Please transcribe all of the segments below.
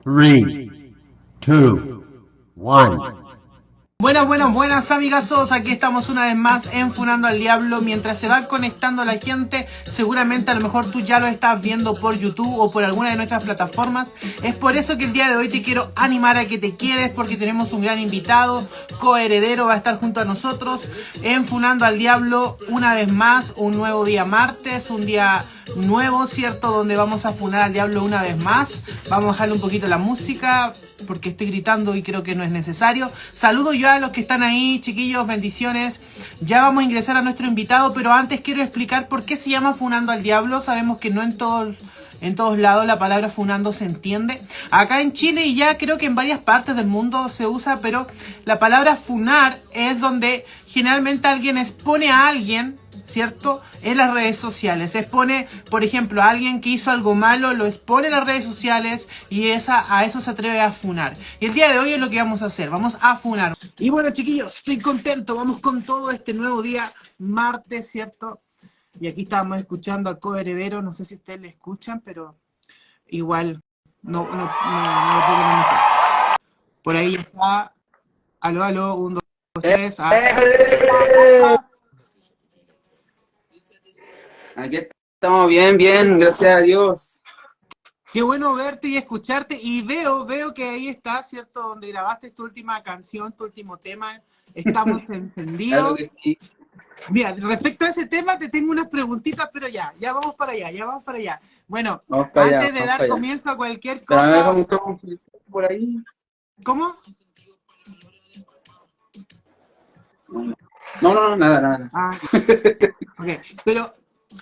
Three, two, one. Buenas, buenas, buenas amigazos, aquí estamos una vez más en Funando al Diablo. Mientras se va conectando la gente, seguramente a lo mejor tú ya lo estás viendo por YouTube o por alguna de nuestras plataformas. Es por eso que el día de hoy te quiero animar a que te quedes, porque tenemos un gran invitado. Coheredero va a estar junto a nosotros en Funando al Diablo una vez más, un nuevo día martes, un día nuevo, ¿cierto? Donde vamos a funar al diablo una vez más. Vamos a bajarle un poquito la música porque estoy gritando y creo que no es necesario. Saludo yo a los que están ahí, chiquillos, bendiciones. Ya vamos a ingresar a nuestro invitado, pero antes quiero explicar por qué se llama Funando al Diablo. Sabemos que no en todos lados la palabra funando se entiende. Acá en Chile y ya creo que en varias partes del mundo se usa, pero la palabra funar es donde generalmente alguien expone a alguien, ¿cierto? En las redes sociales. Expone, por ejemplo, a alguien que hizo algo malo, lo expone en las redes sociales y a eso se atreve a funar. Y el día de hoy es lo que vamos a hacer, vamos a funar. Y bueno, chiquillos, estoy contento, vamos con todo este nuevo día, martes, ¿cierto? Y aquí estábamos escuchando a Coheredero, no sé si ustedes le escuchan, pero igual no lo puedo conocer. Por ahí está, aló, 1, 2, 3, Aquí estamos bien, bien, gracias a Dios. Qué bueno verte y escucharte, y veo que ahí está, ¿cierto? Donde grabaste tu última canción, tu último tema, estamos Claro encendidos. que sí. Mira, respecto a ese tema te tengo unas preguntitas, pero ya vamos para allá. Bueno, Vamos para allá, antes de vamos dar para allá. comienzo a cualquier Pero a ver, cosa, vamos a buscar un filtro por ahí. ¿cómo? No, nada. Ah, ok, pero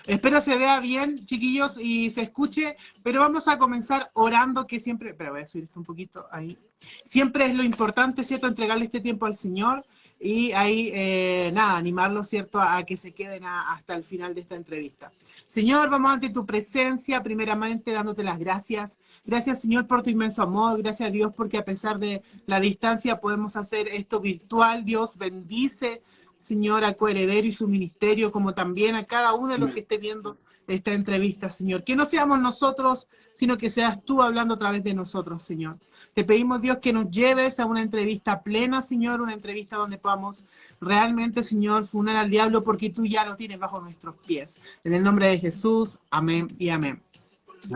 espero se vea bien, chiquillos, y se escuche, pero vamos a comenzar orando, que siempre, pero voy a subir esto un poquito ahí. Siempre es lo importante, ¿cierto? Entregarle este tiempo al Señor y ahí, animarlos, ¿cierto? A que se queden hasta el final de esta entrevista. Señor, vamos ante tu presencia, primeramente dándote las gracias. Gracias, Señor, por tu inmenso amor. Gracias a Dios, porque a pesar de la distancia podemos hacer esto virtual. Dios bendice, Señor, a Coheredero y su ministerio, como también a cada uno de los que esté viendo esta entrevista, Señor. Que no seamos nosotros, sino que seas tú hablando a través de nosotros, Señor. Te pedimos, Dios, que nos lleves a una entrevista plena, Señor, una entrevista donde podamos realmente, Señor, funar al diablo, porque tú ya lo tienes bajo nuestros pies. En el nombre de Jesús, amén y amén.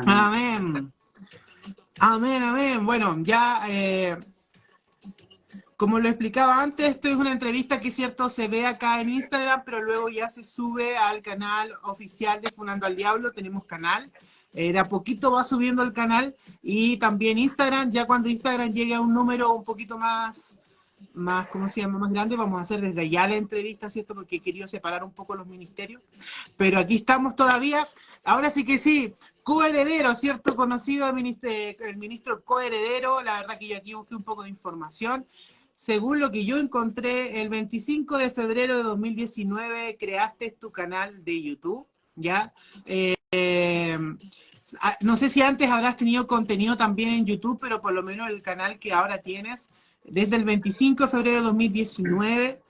Amén. Amén. Bueno, ya... como lo explicaba antes, esto es una entrevista que, cierto, se ve acá en Instagram, pero luego ya se sube al canal oficial de Funando al Diablo. Tenemos canal. De a poquito va subiendo el canal y también Instagram. Ya cuando Instagram llegue a un número un poquito más, ¿cómo se llama? Más grande, vamos a hacer desde allá la entrevista, ¿cierto? Porque he querido separar un poco los ministerios. Pero aquí estamos todavía. Ahora sí que sí. Coheredero, ¿cierto? Conocido el ministro Coheredero. La verdad que yo aquí busqué un poco de información. Según lo que yo encontré, el 25 de febrero de 2019 creaste tu canal de YouTube, ¿ya? No sé si antes habrás tenido contenido también en YouTube, pero por lo menos el canal que ahora tienes, desde el 25 de febrero de 2019.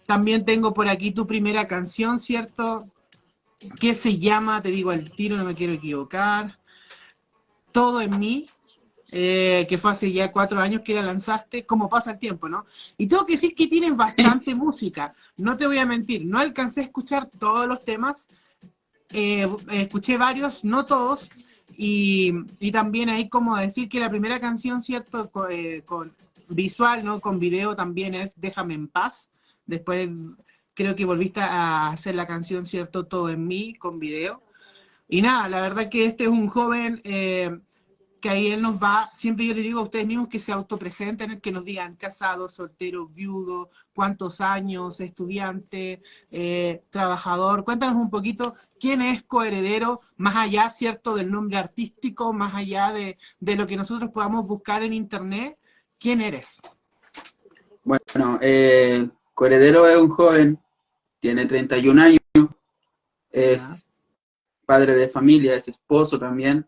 También tengo por aquí tu primera canción, ¿cierto? Que se llama, te digo al tiro, no me quiero equivocar, Todo en mí. Que fue hace ya 4 años que la lanzaste, como pasa el tiempo, ¿no? Y tengo que decir que tienes bastante música, no te voy a mentir, no alcancé a escuchar todos los temas, escuché varios, no todos, y también hay como decir que la primera canción, ¿cierto? Con visual, ¿no? Con video también es Déjame en paz, después creo que volviste a hacer la canción, ¿cierto? Todo en mí, con video. Y nada, la verdad que este es un joven que ahí él nos va, siempre yo les digo a ustedes mismos que se autopresenten, que nos digan casado, soltero, viudo, cuántos años, estudiante, trabajador. Cuéntanos un poquito quién es Coheredero, más allá, ¿cierto?, del nombre artístico, más allá de lo que nosotros podamos buscar en internet. ¿Quién eres? Bueno, Coheredero es un joven, tiene 31 años, Ya. es padre de familia, es esposo también,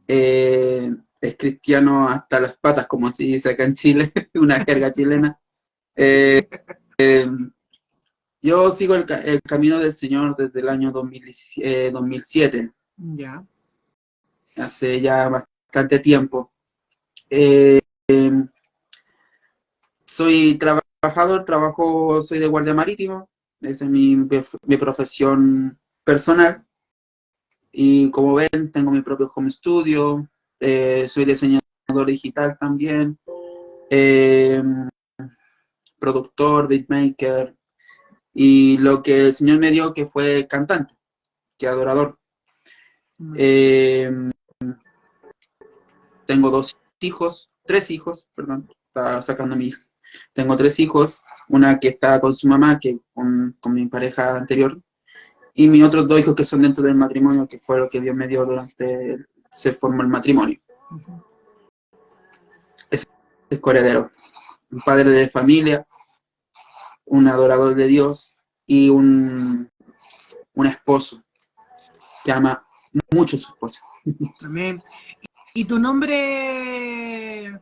es cristiano hasta las patas, como se dice acá en Chile, una jerga chilena. Yo sigo el camino del Señor desde el año 2007. Ya. hace ya bastante tiempo. Eh, Soy trabajador, soy de guardia marítimo, esa es mi profesión personal. Y como ven, tengo mi propio home studio, soy diseñador digital también, eh, productor, beatmaker, y lo que el Señor me dio que fue cantante, que adorador. Eh, Tengo tres hijos, perdón, estaba sacando a mi hija. Tengo tres hijos, una que está con su mamá, que con mi pareja anterior, y mis otros dos hijos que son dentro del matrimonio, que fue lo que Dios me dio durante se formó el matrimonio. Ese es coheredero, un padre de familia, un adorador de Dios y un esposo que ama mucho a su esposa. Amén. ¿Y tu nombre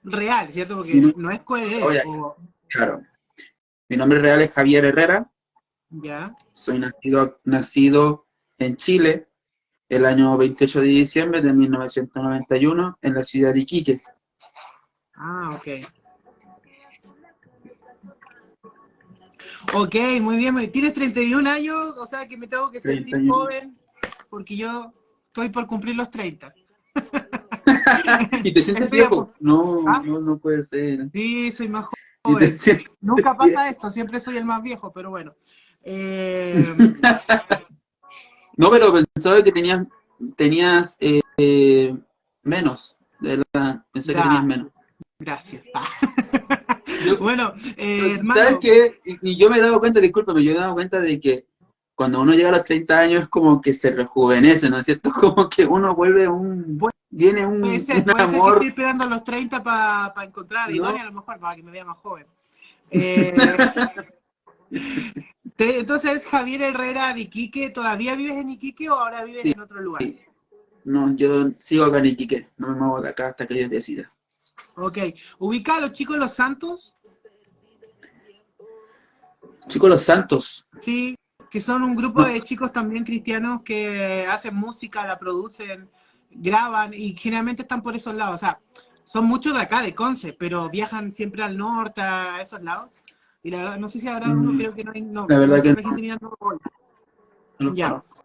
real, cierto? Mi Porque no- no es coheredero. Oye, claro, mi nombre real es Javier Herrera, ¿Ya? soy nacido en Chile el año 28 de diciembre de 1991 en la ciudad de Iquique. Ah, ok. Ok, muy bien. Tienes 31 años, o sea que me tengo que sentir 31. joven porque yo estoy por cumplir los 30. ¿Y te sientes Estoy a viejo? pu- No, ¿Ah? no, no puede ser. Sí, soy más ¿Y te joven. sientes Nunca viejo? pasa esto, siempre soy el más viejo, pero bueno. Eh, No, pero pensaba que tenías menos de edad. Pensé que tenías ya, menos. gracias. Yo, Bueno, ¿sabes hermano, qué? Y yo me he dado cuenta, discúlpame, yo me he dado cuenta de que cuando uno llega a los 30 años es como que se rejuvenece, ¿no es cierto? Como que uno vuelve viene un puede ser que estoy amor, esperando a los 30 para encontrar a ¿no? Idónea, a lo mejor, para que me vea más joven. Eh, entonces, Javier Herrera de Iquique, ¿todavía vives en Iquique o ahora vives Sí, en otro lugar? no, yo sigo acá en Iquique, no me muevo de acá hasta que Dios decida. Ok, ubica a los chicos Los Santos, Chicos, los Santos, sí, que son un grupo no, de chicos también cristianos que hacen música, la producen, graban y generalmente están por esos lados. O sea, son muchos de acá, de Conce, pero viajan siempre al norte, a esos lados. Y la verdad, no sé si habrá uno, mm, creo que no hay, no, la verdad que nuestra Argentina no. no los Ya, conozco.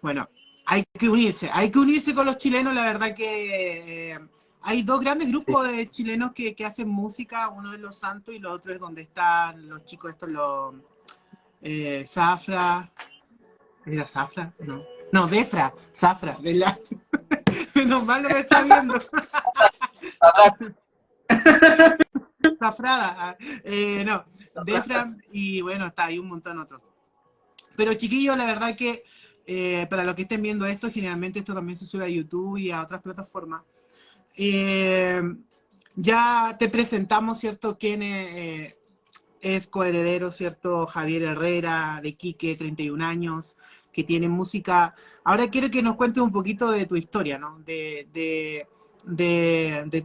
bueno, hay que unirse con los chilenos, la verdad que hay dos grandes Sí. grupos de chilenos que hacen música, uno es Los Santos y lo otro es donde están los chicos estos, los Zafra, ¿era Zafra? No. No, Defra, Zafra, de la... Menos mal no me está viendo. Zafrada. No, Defra y bueno, está ahí un montón otros. Pero chiquillos, la verdad que para los que estén viendo esto, generalmente esto también se sube a YouTube y a otras plataformas. Eh, ya te presentamos, ¿cierto? Quién es coheredero, ¿cierto? Javier Herrera, de Quique, 31 años, que tiene música. Ahora quiero que nos cuentes un poquito de tu historia, ¿no? De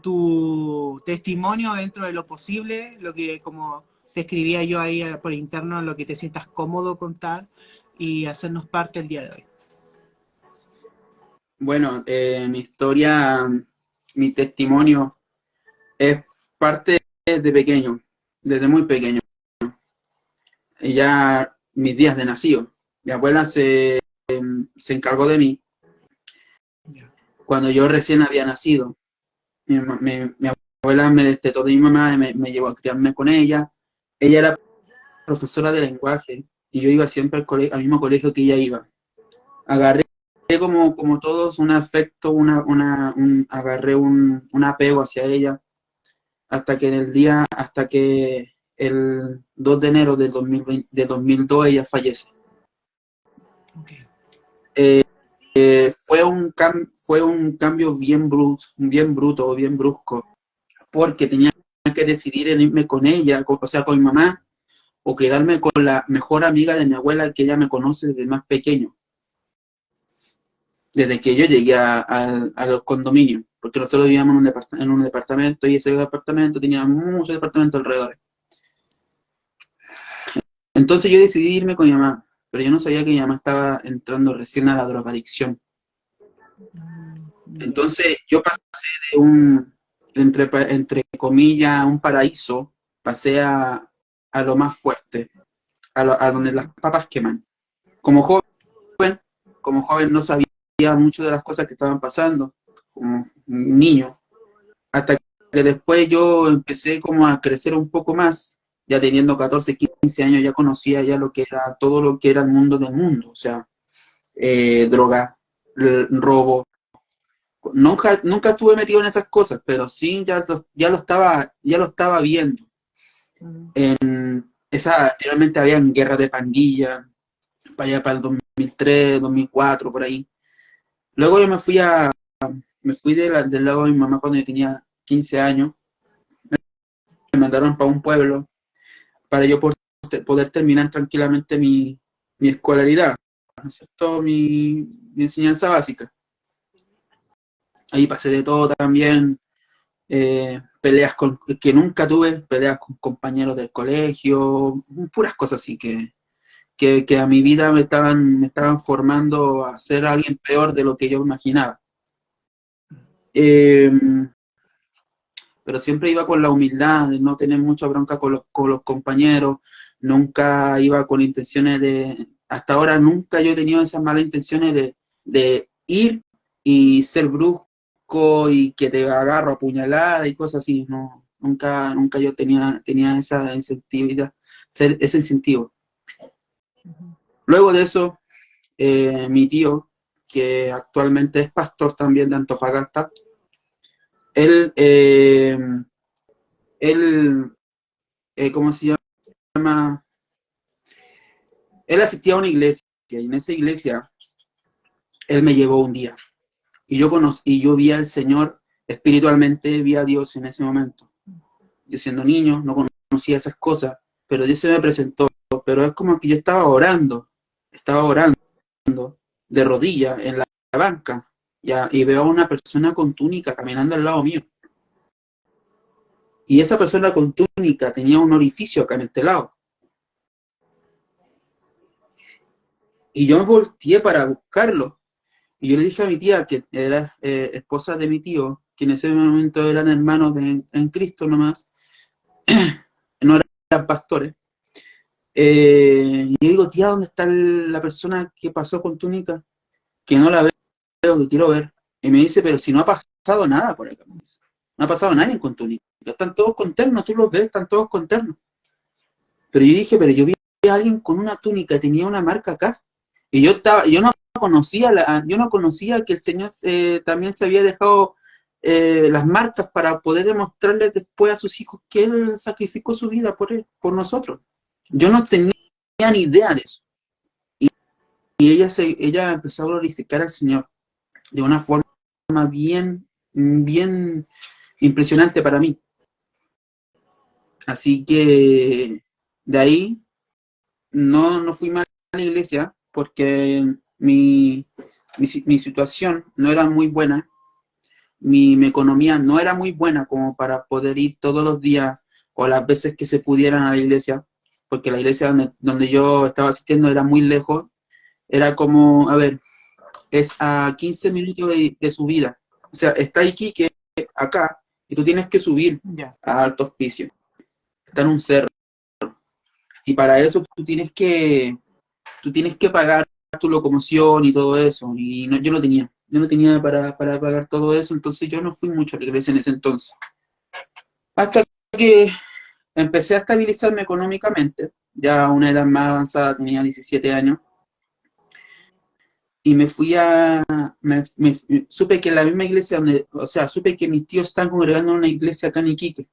tu testimonio dentro de lo posible, lo que como te escribía yo ahí por interno, lo que te sientas cómodo contar y hacernos parte el día de hoy. Bueno, mi historia, mi testimonio es parte de pequeño, desde muy pequeño. Y ya mis días de nacido. Mi abuela se encargó de mí Ya. cuando yo recién había nacido. Mi abuela me destetó de mi mamá y me llevó a criarme con ella. Ella era profesora de lenguaje y yo iba siempre al mismo colegio que ella iba. Agarré como todos un afecto, agarré un apego hacia ella hasta que el 2 de enero del 2020, de 2002 ella fallece. Okay. Fue un cambio bien bruto, bien brusco, porque tenía que decidir en irme con ella, o sea, con mi mamá, o quedarme con la mejor amiga de mi abuela que ella me conoce desde más pequeño, desde que yo llegué a los condominios, porque nosotros vivíamos en un departamento y ese departamento tenía muchos departamentos alrededor. Entonces yo decidí irme con mi mamá, pero yo no sabía que mi mamá estaba entrando recién a la drogadicción. Entonces yo pasé de un, entre comillas, un paraíso, pasé a lo más fuerte, a donde las papas queman. Como joven, como joven no sabía mucho de las cosas que estaban pasando, como niño, hasta que después yo empecé como a crecer un poco más, ya teniendo 14, 15 años, ya conocía ya lo que era, todo lo que era el mundo del mundo, o sea, droga, robo. Nunca estuve metido en esas cosas, pero sí ya lo estaba viendo. Realmente había guerras de pandilla, para allá para el 2003, 2004, por ahí. Luego yo me fui del lado de mi mamá cuando yo tenía 15 años, me mandaron para un pueblo para yo poder terminar tranquilamente mi escolaridad, ¿no es cierto? Mi enseñanza básica. Ahí pasé de todo también, peleas que nunca tuve, peleas con compañeros del colegio, puras cosas así que a mi vida me estaban formando a ser alguien peor de lo que yo imaginaba. Pero siempre iba con la humildad de no tener mucha bronca con los compañeros, nunca iba con intenciones hasta ahora nunca yo he tenido esas malas intenciones de ir y ser brusco y que te agarro a puñalada y cosas así, no, nunca yo tenía esa incentividad, ese incentivo. Luego de eso, mi tío, que actualmente es pastor también de Antofagasta, él, ¿cómo se llama? Él asistía a una iglesia y en esa iglesia él me llevó un día y yo vi al Señor espiritualmente, vi a Dios en ese momento. Yo siendo niño no conocía esas cosas, pero Dios se me presentó, pero es como que yo estaba orando de rodillas en la banca y veo a una persona con túnica caminando al lado mío. Y esa persona con túnica tenía un orificio acá en este lado. Y yo me volteé para buscarlo. Y yo le dije a mi tía, que era esposa de mi tío, que en ese momento eran hermanos en Cristo nomás, no eran pastores. Y yo digo, tía, ¿dónde está la persona que pasó con túnica? Que no la veo, que quiero ver. Y me dice, pero si no ha pasado nada por acá. No ha pasado nadie con túnica. Están todos con ternos, tú los ves, están todos con ternos. Pero yo dije, pero yo vi a alguien con una túnica, tenía una marca acá. Y yo no conocía que el Señor también se había dejado las marcas para poder demostrarle después a sus hijos que Él sacrificó su vida por nosotros. Yo no tenía ni idea de eso. Y ella empezó a glorificar al Señor de una forma bien impresionante para mí. Así que de ahí no fui más a la iglesia porque mi situación no era muy buena, mi economía no era muy buena como para poder ir todos los días o las veces que se pudieran a la iglesia, porque la iglesia donde yo estaba asistiendo era muy lejos, era como, a ver, es a 15 minutos de subida, o sea, está Iquique acá y tú tienes que subir a Alto Hospicio, está en un cerro, y para eso tú tienes que pagar tu locomoción y todo eso, y yo no tenía para pagar todo eso, entonces yo no fui mucho a la iglesia en ese entonces. Hasta que empecé a estabilizarme económicamente, ya a una edad más avanzada, tenía 17 años, y supe que en la misma iglesia, supe que mis tíos estaban congregando en una iglesia acá en Iquique.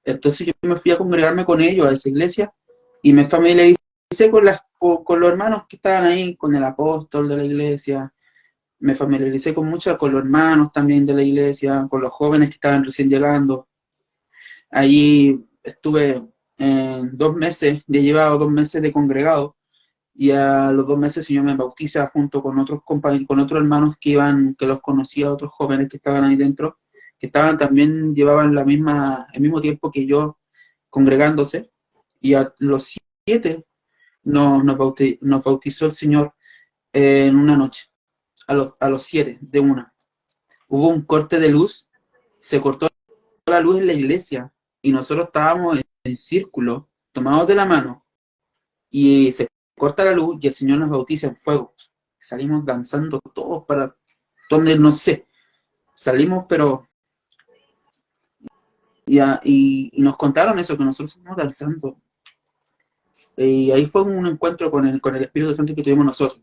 Entonces yo me fui a congregarme con ellos a esa iglesia, y me familiaricé con los hermanos que estaban ahí, con el apóstol de la iglesia, me familiaricé con los hermanos también de la iglesia, con los jóvenes que estaban recién llegando. Allí estuve 2 meses, ya llevaba 2 meses de congregado, y a los 2 meses el Señor me bautiza junto con otros compañeros, con otros hermanos que los conocía, otros jóvenes que estaban ahí dentro, que llevaban el mismo tiempo que yo congregándose, y a los 7 nos bautizó el Señor en una noche, a los 7 de una. hubo un corte de luz, se cortó la luz en la iglesia y nosotros estábamos en círculo, tomados de la mano, y se corta la luz y el Señor nos bautiza en fuego. Salimos danzando todos para donde no sé, salimos pero y nos contaron eso, que nosotros estamos danzando. Y ahí fue un encuentro con el Espíritu Santo que tuvimos nosotros.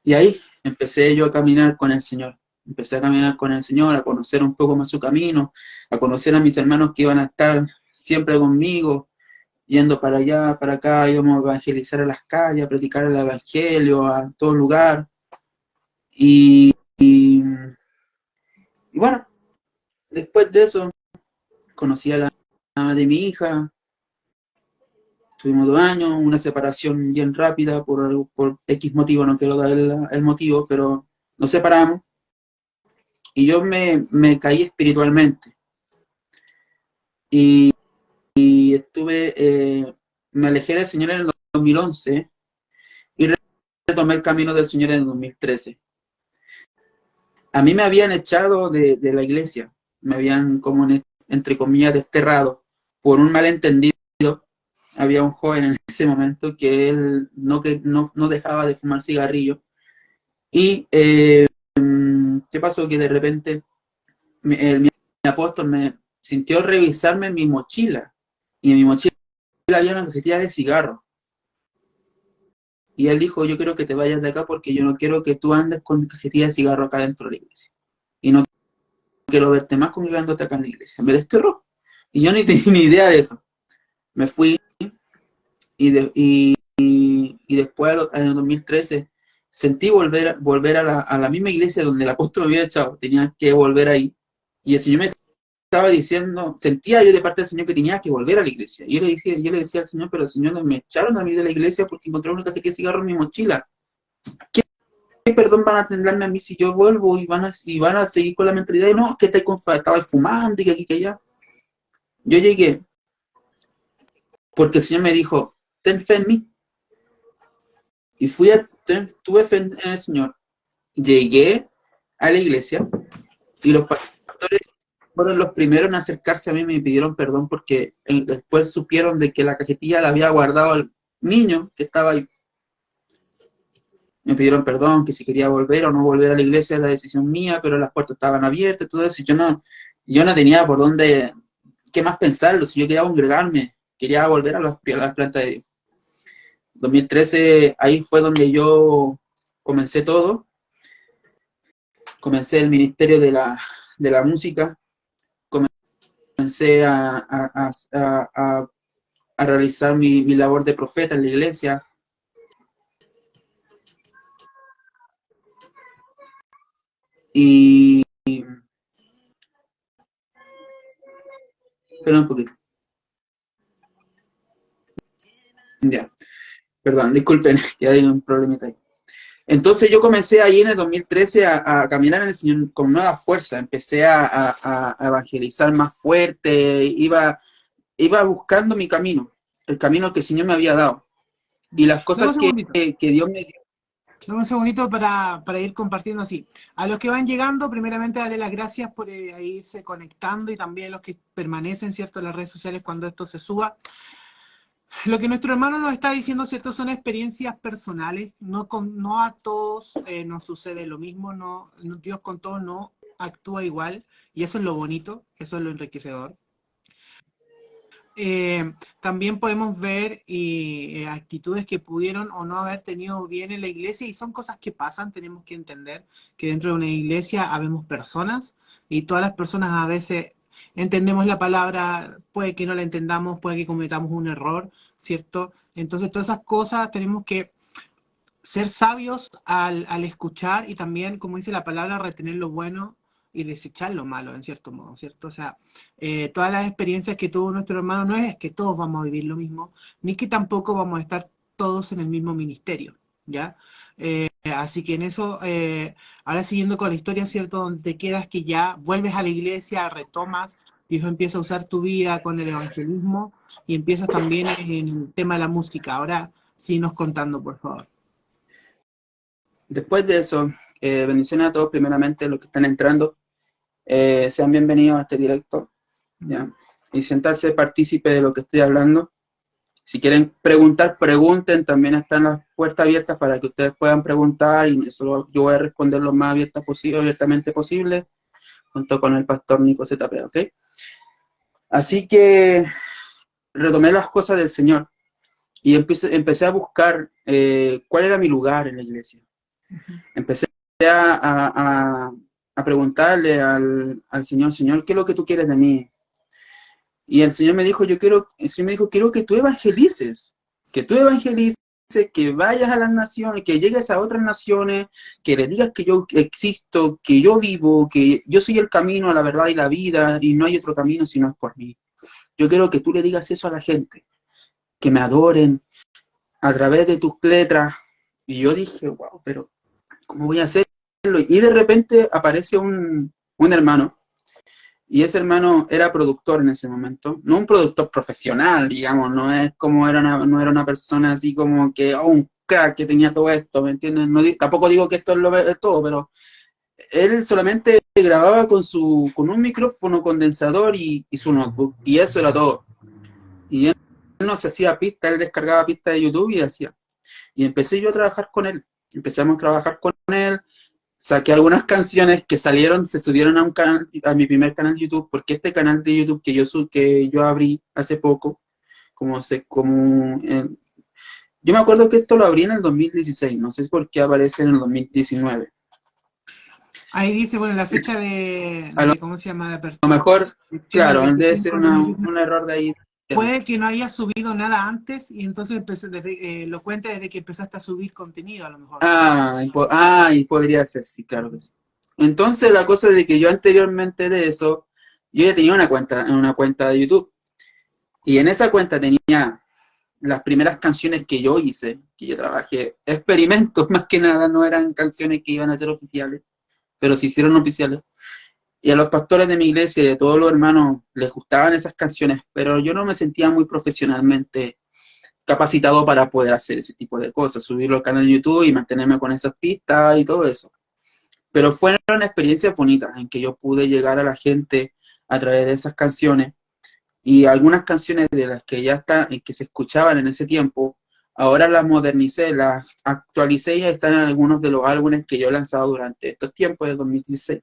Y ahí empecé yo a caminar con el Señor. Empecé a caminar con el Señor, a conocer un poco más su camino, a conocer a mis hermanos que iban a estar siempre conmigo, yendo para allá, para acá, íbamos a evangelizar a las calles, a predicar el evangelio, a todo lugar. Y bueno, después de eso, conocí a la mamá de mi hija, tuvimos 2 años, una separación bien rápida por X motivo, no quiero dar el motivo, pero nos separamos y yo me caí espiritualmente. Y me alejé del Señor en el 2011 y retomé el camino del Señor en el 2013. A mí me habían echado de la iglesia, me habían, como entre comillas, desterrado por un malentendido. Había un joven en ese momento que él no dejaba de fumar cigarrillo. Y ¿qué pasó? Que de repente mi apóstol me sintió revisarme mi mochila. Y en mi mochila había una cajetilla de cigarros. Y él dijo, yo quiero que te vayas de acá porque yo no quiero que tú andes con cajetilla de cigarros acá dentro de la iglesia. Y no quiero verte más congregándote acá en la iglesia. Me desterró. Y yo ni tenía ni idea de eso. Me fui y después, en el 2013, sentí volver a la misma iglesia donde el apóstol me había echado. Tenía que volver ahí. Y el Señor me estaba diciendo, sentía yo de parte del Señor que tenía que volver a la iglesia. Y yo le decía al Señor, pero el Señor me echaron a mí de la iglesia porque encontré una cajetilla de cigarro en mi mochila. ¿Qué perdón van a tenerme a mí si yo vuelvo y van a seguir con la mentalidad de no, que estaba fumando y que aquí y que allá? Yo llegué porque el Señor me dijo, ten fe en mí. Y tuve fe en el Señor. Llegué a la iglesia y los pastores fueron los primeros en acercarse a mí y me pidieron perdón porque después supieron de que la cajetilla la había guardado al niño que estaba ahí. Me pidieron perdón, que si quería volver o no volver a la iglesia era la decisión mía, pero las puertas estaban abiertas, todo eso. Y yo no tenía por dónde, qué más pensarlo. Si yo quería congregarme, quería volver a las plantas de Dios. 2013, ahí fue donde yo comencé todo. Comencé el ministerio de la música. Comencé a realizar mi labor de profeta en la iglesia. Y espera un poquito. Ya, perdón, disculpen, que hay un problemita ahí. Entonces yo comencé ahí en el 2013 a caminar en el Señor con nueva fuerza, empecé a evangelizar más fuerte, iba buscando mi camino, el camino que el Señor me había dado, y las cosas que Dios me dio. Dame un segundito para ir compartiendo así. A los que van llegando, primeramente darle las gracias por irse conectando y también a los que permanecen, ¿cierto?, en las redes sociales cuando esto se suba. Lo que nuestro hermano nos está diciendo, ¿cierto?, son experiencias personales. No a todos nos sucede lo mismo. Dios con todos no actúa igual. Y eso es lo bonito, eso es lo enriquecedor. También podemos ver actitudes que pudieron o no haber tenido bien en la iglesia y son cosas que pasan. Tenemos que entender que dentro de una iglesia habemos personas y todas las personas a veces entendemos la palabra, puede que no la entendamos, puede que cometamos un error, ¿cierto? Entonces todas esas cosas tenemos que ser sabios al escuchar y también, como dice la palabra, retener lo bueno y desechar lo malo, en cierto modo, ¿cierto? O sea, todas las experiencias que tuvo nuestro hermano no es que todos vamos a vivir lo mismo, ni que tampoco vamos a estar todos en el mismo ministerio, ¿ya? Así que en eso, ahora siguiendo con la historia, ¿cierto? Donde te quedas que ya vuelves a la iglesia, retomas, Dios empieza a usar tu vida con el evangelismo y empiezas también en el tema de la música. Ahora, síguenos contando, por favor. Después de eso, bendiciones a todos, primeramente los que están entrando. Sean bienvenidos a este directo, ¿ya? Y sentarse partícipe de lo que estoy hablando. Si quieren preguntar, pregunten. También están las puertas abiertas para que ustedes puedan preguntar y yo voy a responder lo más abiertamente posible, junto con el pastor Nico ZP, ¿ok? Así que retomé las cosas del Señor y empecé a buscar cuál era mi lugar en la iglesia. Empecé a preguntarle al Señor, ¿qué es lo que tú quieres de mí? Y el Señor me dijo, quiero que tú evangelices, que vayas a las naciones, que llegues a otras naciones, que le digas que yo existo, que yo vivo, que yo soy el camino, la verdad y la vida, y no hay otro camino si no es por mí. Yo quiero que tú le digas eso a la gente, que me adoren a través de tus letras. Y yo dije, wow, pero ¿cómo voy a hacerlo? Y de repente aparece un hermano, y ese hermano era productor en ese momento, no un productor profesional, digamos, no era una persona así como que, un crack que tenía todo esto, ¿me entienden? No, tampoco digo que esto es todo, pero él solamente grababa con un micrófono condensador y su notebook, y eso era todo. Y él no se hacía pistas, él descargaba pistas de YouTube y hacía. Y empecé yo a trabajar con él, empezamos a trabajar con él, saqué algunas canciones que se subieron a mi primer canal de YouTube, porque este canal de YouTube que yo abrí hace poco, yo me acuerdo que esto lo abrí en el 2016, no sé por qué aparece en el 2019. Ahí dice, bueno, la fecha ¿cómo se llama? De A apertura. lo mejor, claro, debe ser 25 un error de ahí. Puede que no hayas subido nada antes y entonces lo cuentes desde que empezaste a subir contenido, a lo mejor. Y podría ser, sí, claro que sí. Entonces la cosa es de que yo anteriormente de eso, yo ya tenía una cuenta de YouTube. Y en esa cuenta tenía las primeras canciones que yo hice, que yo trabajé, experimentos más que nada, no eran canciones que iban a ser oficiales, pero se hicieron oficiales. Y a los pastores de mi iglesia y de todos los hermanos les gustaban esas canciones, pero yo no me sentía muy profesionalmente capacitado para poder hacer ese tipo de cosas, subirlo al canal de YouTube y mantenerme con esas pistas y todo eso. Pero fueron experiencias bonitas en que yo pude llegar a la gente a través de esas canciones, y algunas canciones de las que ya están, que se escuchaban en ese tiempo, ahora las modernicé, las actualicé y están en algunos de los álbumes que yo he lanzado durante estos tiempos del 2016.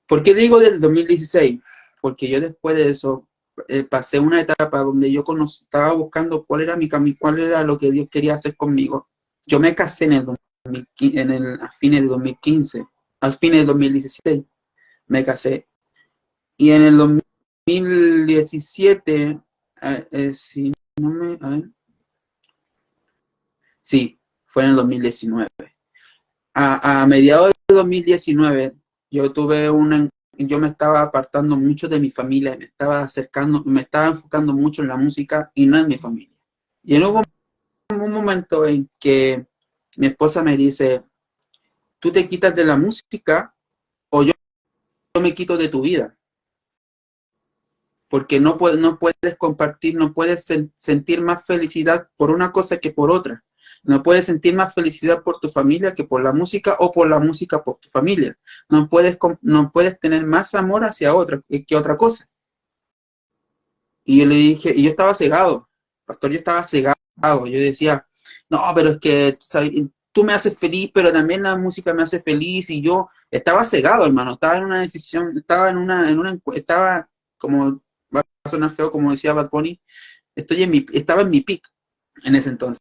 ¿Por qué digo del 2016? Porque yo después de eso pasé una etapa donde yo estaba buscando cuál era mi camino, cuál era lo que Dios quería hacer conmigo. Yo me casé a fines de 2015, al fines de 2016 me casé. Y en el 2017, si no me... A ver. Sí, fue en el 2019. A mediados de 2019, yo me estaba apartando mucho de mi familia, me estaba enfocando mucho en la música y no en mi familia. Y hubo un momento en que mi esposa me dice, tú te quitas de la música o yo me quito de tu vida. Porque no puedes compartir, no puedes sentir más felicidad por una cosa que por otra. No puedes sentir más felicidad por tu familia que por la música, o por la música por tu familia. No puedes tener más amor hacia otra que otra cosa. Y yo le dije, y yo estaba cegado, pastor, yo estaba cegado. Yo decía, no, pero es que tú me haces feliz, pero también la música me hace feliz. Y yo estaba cegado, hermano. Estaba en una decisión, estaba como, va a sonar feo, como decía Bad Bunny, estaba en mi peak en ese entonces.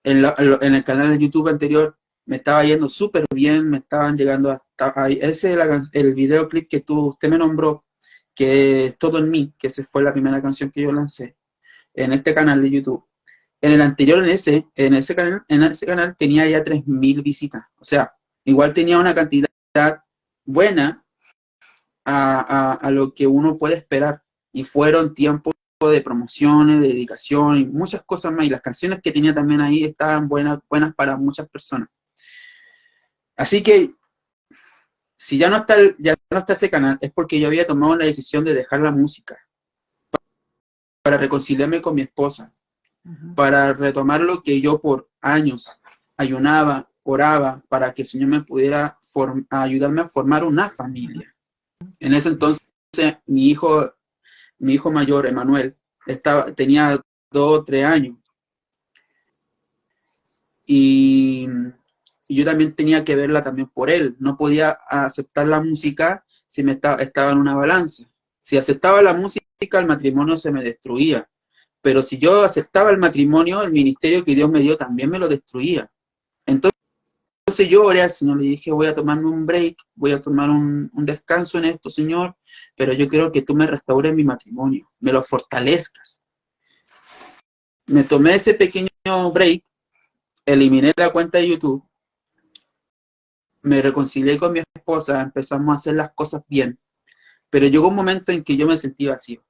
En el canal de YouTube anterior me estaba yendo súper bien, me estaban llegando hasta ahí. Ese es el videoclip que usted me nombró, que es Todo en Mí, que esa fue la primera canción que yo lancé en este canal de YouTube. En el anterior, en ese canal tenía ya 3.000 visitas. O sea, igual tenía una cantidad buena a lo que uno puede esperar. Y fueron tiempos de promociones, de dedicación y muchas cosas más. Y las canciones que tenía también ahí estaban buenas para muchas personas. Así que, si ya no está ese canal, es porque yo había tomado la decisión de dejar la música para reconciliarme con mi esposa, para retomar lo que yo por años ayunaba, oraba para que el Señor me pudiera ayudarme a formar una familia. En ese entonces, mi hijo mayor, Emanuel, tenía 2 o 3 años. Y yo también tenía que verla también por él. No podía aceptar la música si estaba en una balanza. Si aceptaba la música, el matrimonio se me destruía. Pero si yo aceptaba el matrimonio, el ministerio que Dios me dio también me lo destruía. Entonces yo oré al Señor, le dije, voy a tomarme un break, voy a tomar un descanso en esto, Señor, pero yo quiero que tú me restaures mi matrimonio, me lo fortalezcas. Me tomé ese pequeño break, eliminé la cuenta de YouTube, me reconcilié con mi esposa, empezamos a hacer las cosas bien, pero llegó un momento en que yo me sentí vacío.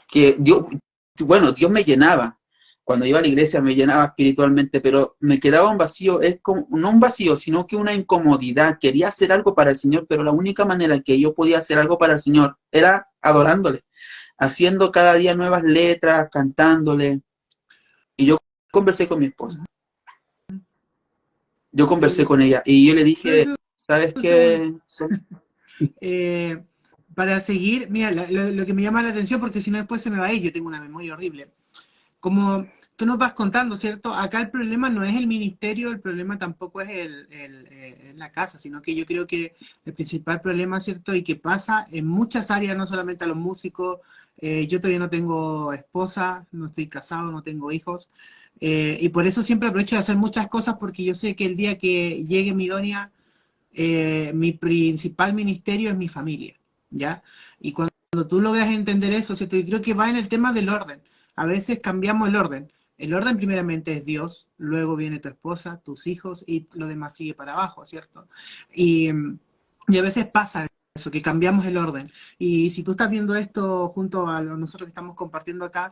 Que Dios me llenaba. Cuando iba a la iglesia me llenaba espiritualmente, pero me quedaba un vacío, es como, no un vacío, sino que una incomodidad. Quería hacer algo para el Señor, pero la única manera que yo podía hacer algo para el Señor era adorándole, haciendo cada día nuevas letras, cantándole. Y yo conversé con mi esposa. Yo conversé con ella y yo le dije, ¿sabes qué? Para seguir, mira, lo que me llama la atención, porque si no después se me va a ir, yo tengo una memoria horrible. Como tú nos vas contando, ¿cierto? Acá el problema no es el ministerio, el problema tampoco es la casa, sino que yo creo que el principal problema, ¿cierto? Y que pasa en muchas áreas, no solamente a los músicos, yo todavía no tengo esposa, no estoy casado, no tengo hijos, y por eso siempre aprovecho de hacer muchas cosas, porque yo sé que el día que llegue mi Donia, mi principal ministerio es mi familia, ¿ya? Y cuando tú logras entender eso, ¿cierto? Yo creo que va en el tema del orden. A veces cambiamos el orden. El orden primeramente es Dios, luego viene tu esposa, tus hijos y lo demás sigue para abajo, ¿cierto? Y a veces pasa eso, que cambiamos el orden. Y si tú estás viendo esto junto a nosotros que estamos compartiendo acá,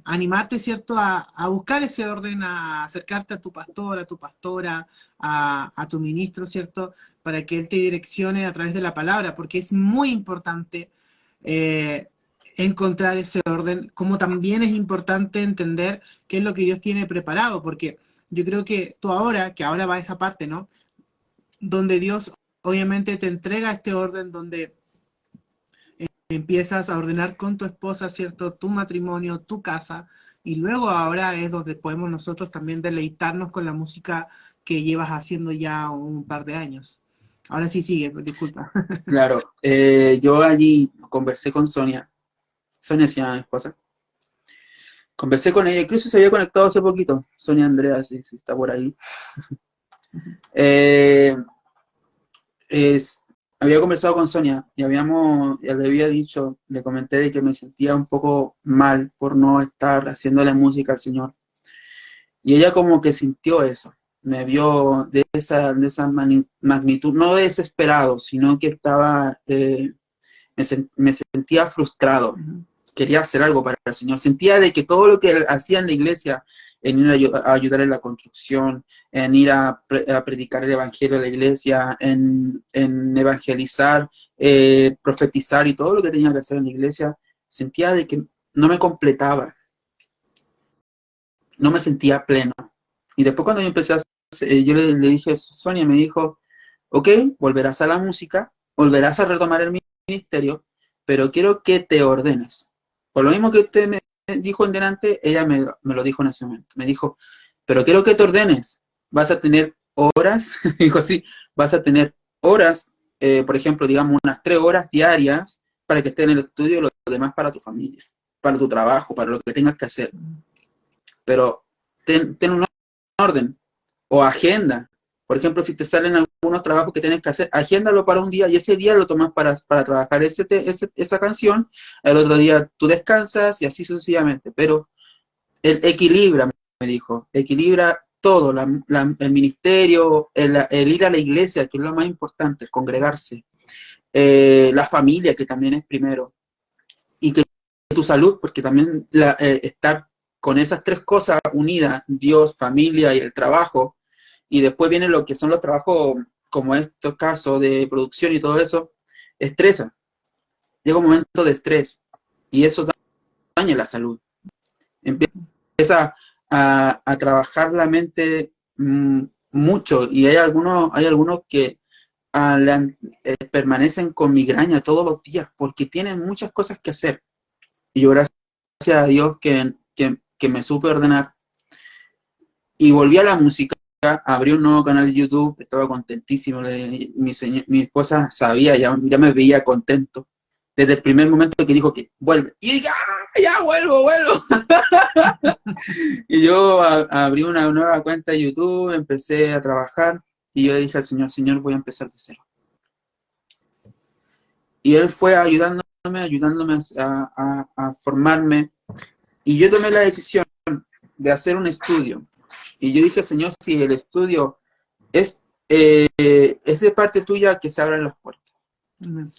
animarte, ¿cierto?, a buscar ese orden, a acercarte a tu pastor, a tu pastora, a tu ministro, ¿cierto?, para que él te direccione a través de la palabra, porque es muy importante encontrar ese orden, como también es importante entender qué es lo que Dios tiene preparado, porque yo creo que tú ahora, que ahora va esa parte, ¿no?, donde Dios obviamente te entrega este orden, donde empiezas a ordenar con tu esposa, ¿cierto?, tu matrimonio, tu casa, y luego ahora es donde podemos nosotros también deleitarnos con la música que llevas haciendo ya un par de años. Ahora sí sigue, disculpa. Claro, yo allí conversé con Sonia se llama mi esposa. Conversé con ella, incluso se había conectado hace poquito, Sonia Andrea, si está por ahí. Había conversado con Sonia y ya le había dicho, le comenté de que me sentía un poco mal por no estar haciéndole música al Señor. Y ella como que sintió eso, me vio de esa magnitud, no desesperado, sino que estaba, me sentía frustrado. Quería hacer algo para el Señor. Sentía de que todo lo que hacía en la iglesia, en ir a ayudar en la construcción, en ir a predicar el evangelio de la iglesia, en evangelizar, profetizar y todo lo que tenía que hacer en la iglesia, sentía de que no me completaba. No me sentía pleno. Y después cuando yo empecé yo le dije, Sonia me dijo, ok, volverás a la música, volverás a retomar el ministerio, pero quiero que te ordenes. Por lo mismo que usted me dijo en delante, ella me lo dijo en ese momento. Me dijo, pero quiero que te ordenes. Vas a tener horas, dijo así, vas a tener horas, por ejemplo, digamos unas 3 horas diarias para que estés en el estudio y lo demás para tu familia, para tu trabajo, para lo que tengas que hacer. Pero ten un orden o agenda. Por ejemplo, si te salen algunos trabajos que tienes que hacer, agéndalo para un día y ese día lo tomas para trabajar esa canción, el otro día tú descansas y así sucesivamente. Pero equilibra, me dijo, equilibra todo, el ministerio, el ir a la iglesia, que es lo más importante, el congregarse, la familia, que también es primero, y que tu salud, porque también estar con esas 3 cosas unidas, Dios, familia y el trabajo, y después vienen lo que son los trabajos, como estos casos de producción y todo eso, estresa. Llega un momento de estrés, y eso daña la salud. Empieza a trabajar la mente mucho, y hay algunos que permanecen con migraña todos los días porque tienen muchas cosas que hacer. Y yo gracias a Dios que me supe ordenar y volví a la música, abrí un nuevo canal de YouTube, estaba contentísimo, mi esposa sabía, ya me veía contento, desde el primer momento que dijo que vuelve, y dije, ¡ah, ya vuelvo! Y yo abrí una nueva cuenta de YouTube, empecé a trabajar, y yo dije al Señor, voy a empezar de cero. Y Él fue ayudándome a formarme, y yo tomé la decisión de hacer un estudio. Y yo dije, Señor, si el estudio es de parte tuya, que se abran las puertas. Amén.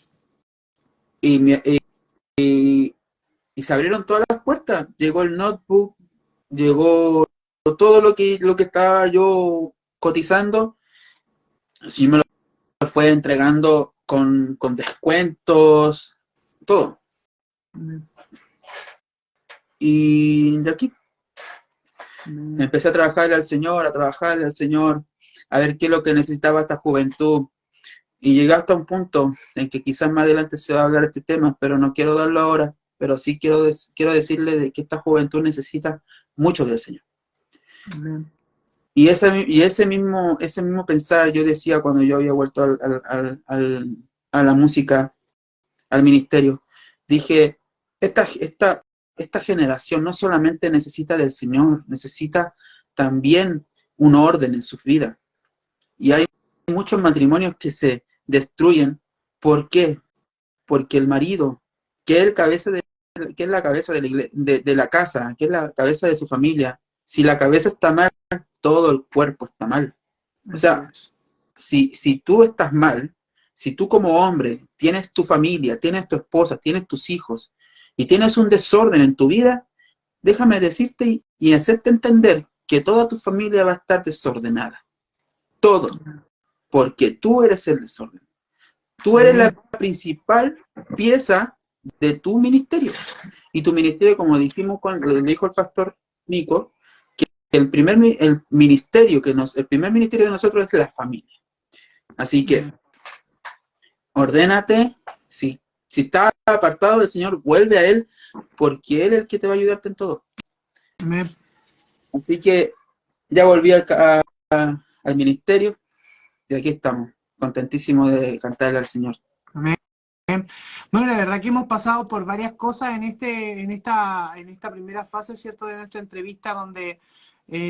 Y se abrieron todas las puertas. Llegó el notebook, llegó todo lo que estaba yo cotizando. Así me lo fue entregando con descuentos, todo. Amén. Y de aquí Amén. empecé a trabajarle al Señor, a ver qué es lo que necesitaba esta juventud. Y llegué hasta un punto en que quizás más adelante se va a hablar de este tema, pero no quiero darlo ahora, pero sí quiero decirle de que esta juventud necesita mucho del Señor. Amén. Y ese mismo pensar yo decía cuando yo había vuelto a la música, al ministerio. Dije, esta generación no solamente necesita del Señor, necesita también un orden en sus vidas. Y hay muchos matrimonios que se destruyen. ¿Por qué? Porque el marido, que es la cabeza de la casa, que es la cabeza de su familia, si la cabeza está mal, todo el cuerpo está mal. O sea, si tú estás mal, si tú como hombre tienes tu familia, tienes tu esposa, tienes tus hijos y tienes un desorden en tu vida, déjame decirte y hacerte entender que toda tu familia va a estar desordenada. Todo. Porque tú eres el desorden. Tú eres la principal pieza de tu ministerio. Y tu ministerio, como dijimos le dijo el pastor Nico, que el primer ministerio de nosotros es la familia. Así que, ordénate, si estás apartado del Señor, vuelve a Él, porque Él es el que te va a ayudarte en todo. Amén. Así que ya volví al ministerio y aquí estamos, contentísimos de cantarle al Señor. Amén. Bueno, la verdad que hemos pasado por varias cosas en esta primera fase, ¿cierto?, de nuestra entrevista, donde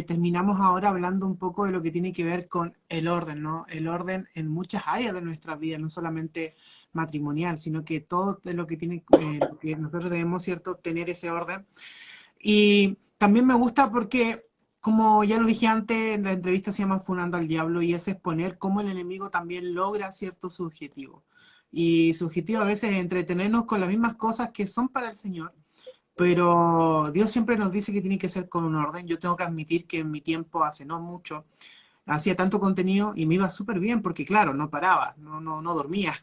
terminamos ahora hablando un poco de lo que tiene que ver con el orden, ¿no? El orden en muchas áreas de nuestra vida, no solamente matrimonial, sino que todo de lo que lo que nosotros debemos, ¿cierto?, tener ese orden. Y también me gusta porque, como ya lo dije antes, la entrevista se llama Funando al Diablo, y es exponer cómo el enemigo también logra cierto su objetivo. Y su objetivo a veces es entretenernos con las mismas cosas que son para el Señor, pero Dios siempre nos dice que tiene que ser con un orden. Yo tengo que admitir que en mi tiempo, hace no mucho, hacía tanto contenido y me iba súper bien porque, claro, no paraba, no dormía.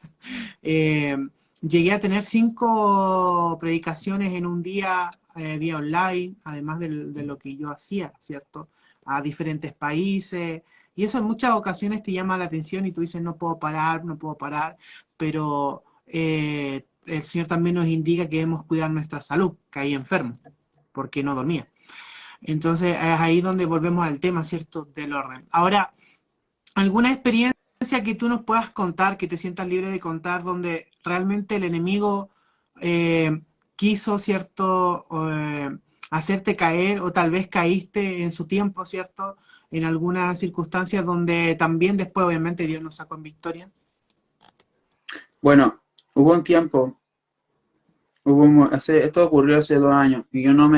Llegué a tener 5 predicaciones en un día vía online, además de lo que yo hacía, ¿cierto? A diferentes países. Y eso en muchas ocasiones te llama la atención y tú dices, no puedo parar, pero el Señor también nos indica que debemos cuidar nuestra salud. Caí enfermo porque no dormía. Entonces es ahí donde volvemos al tema, ¿cierto?, del orden. Ahora, ¿alguna experiencia que tú nos puedas contar, que te sientas libre de contar, donde realmente el enemigo quiso, ¿cierto?, hacerte caer, o tal vez caíste en su tiempo, ¿cierto?, en algunas circunstancias donde también después obviamente Dios nos sacó en victoria? Bueno, hubo un tiempo, esto ocurrió hace 2 años y yo no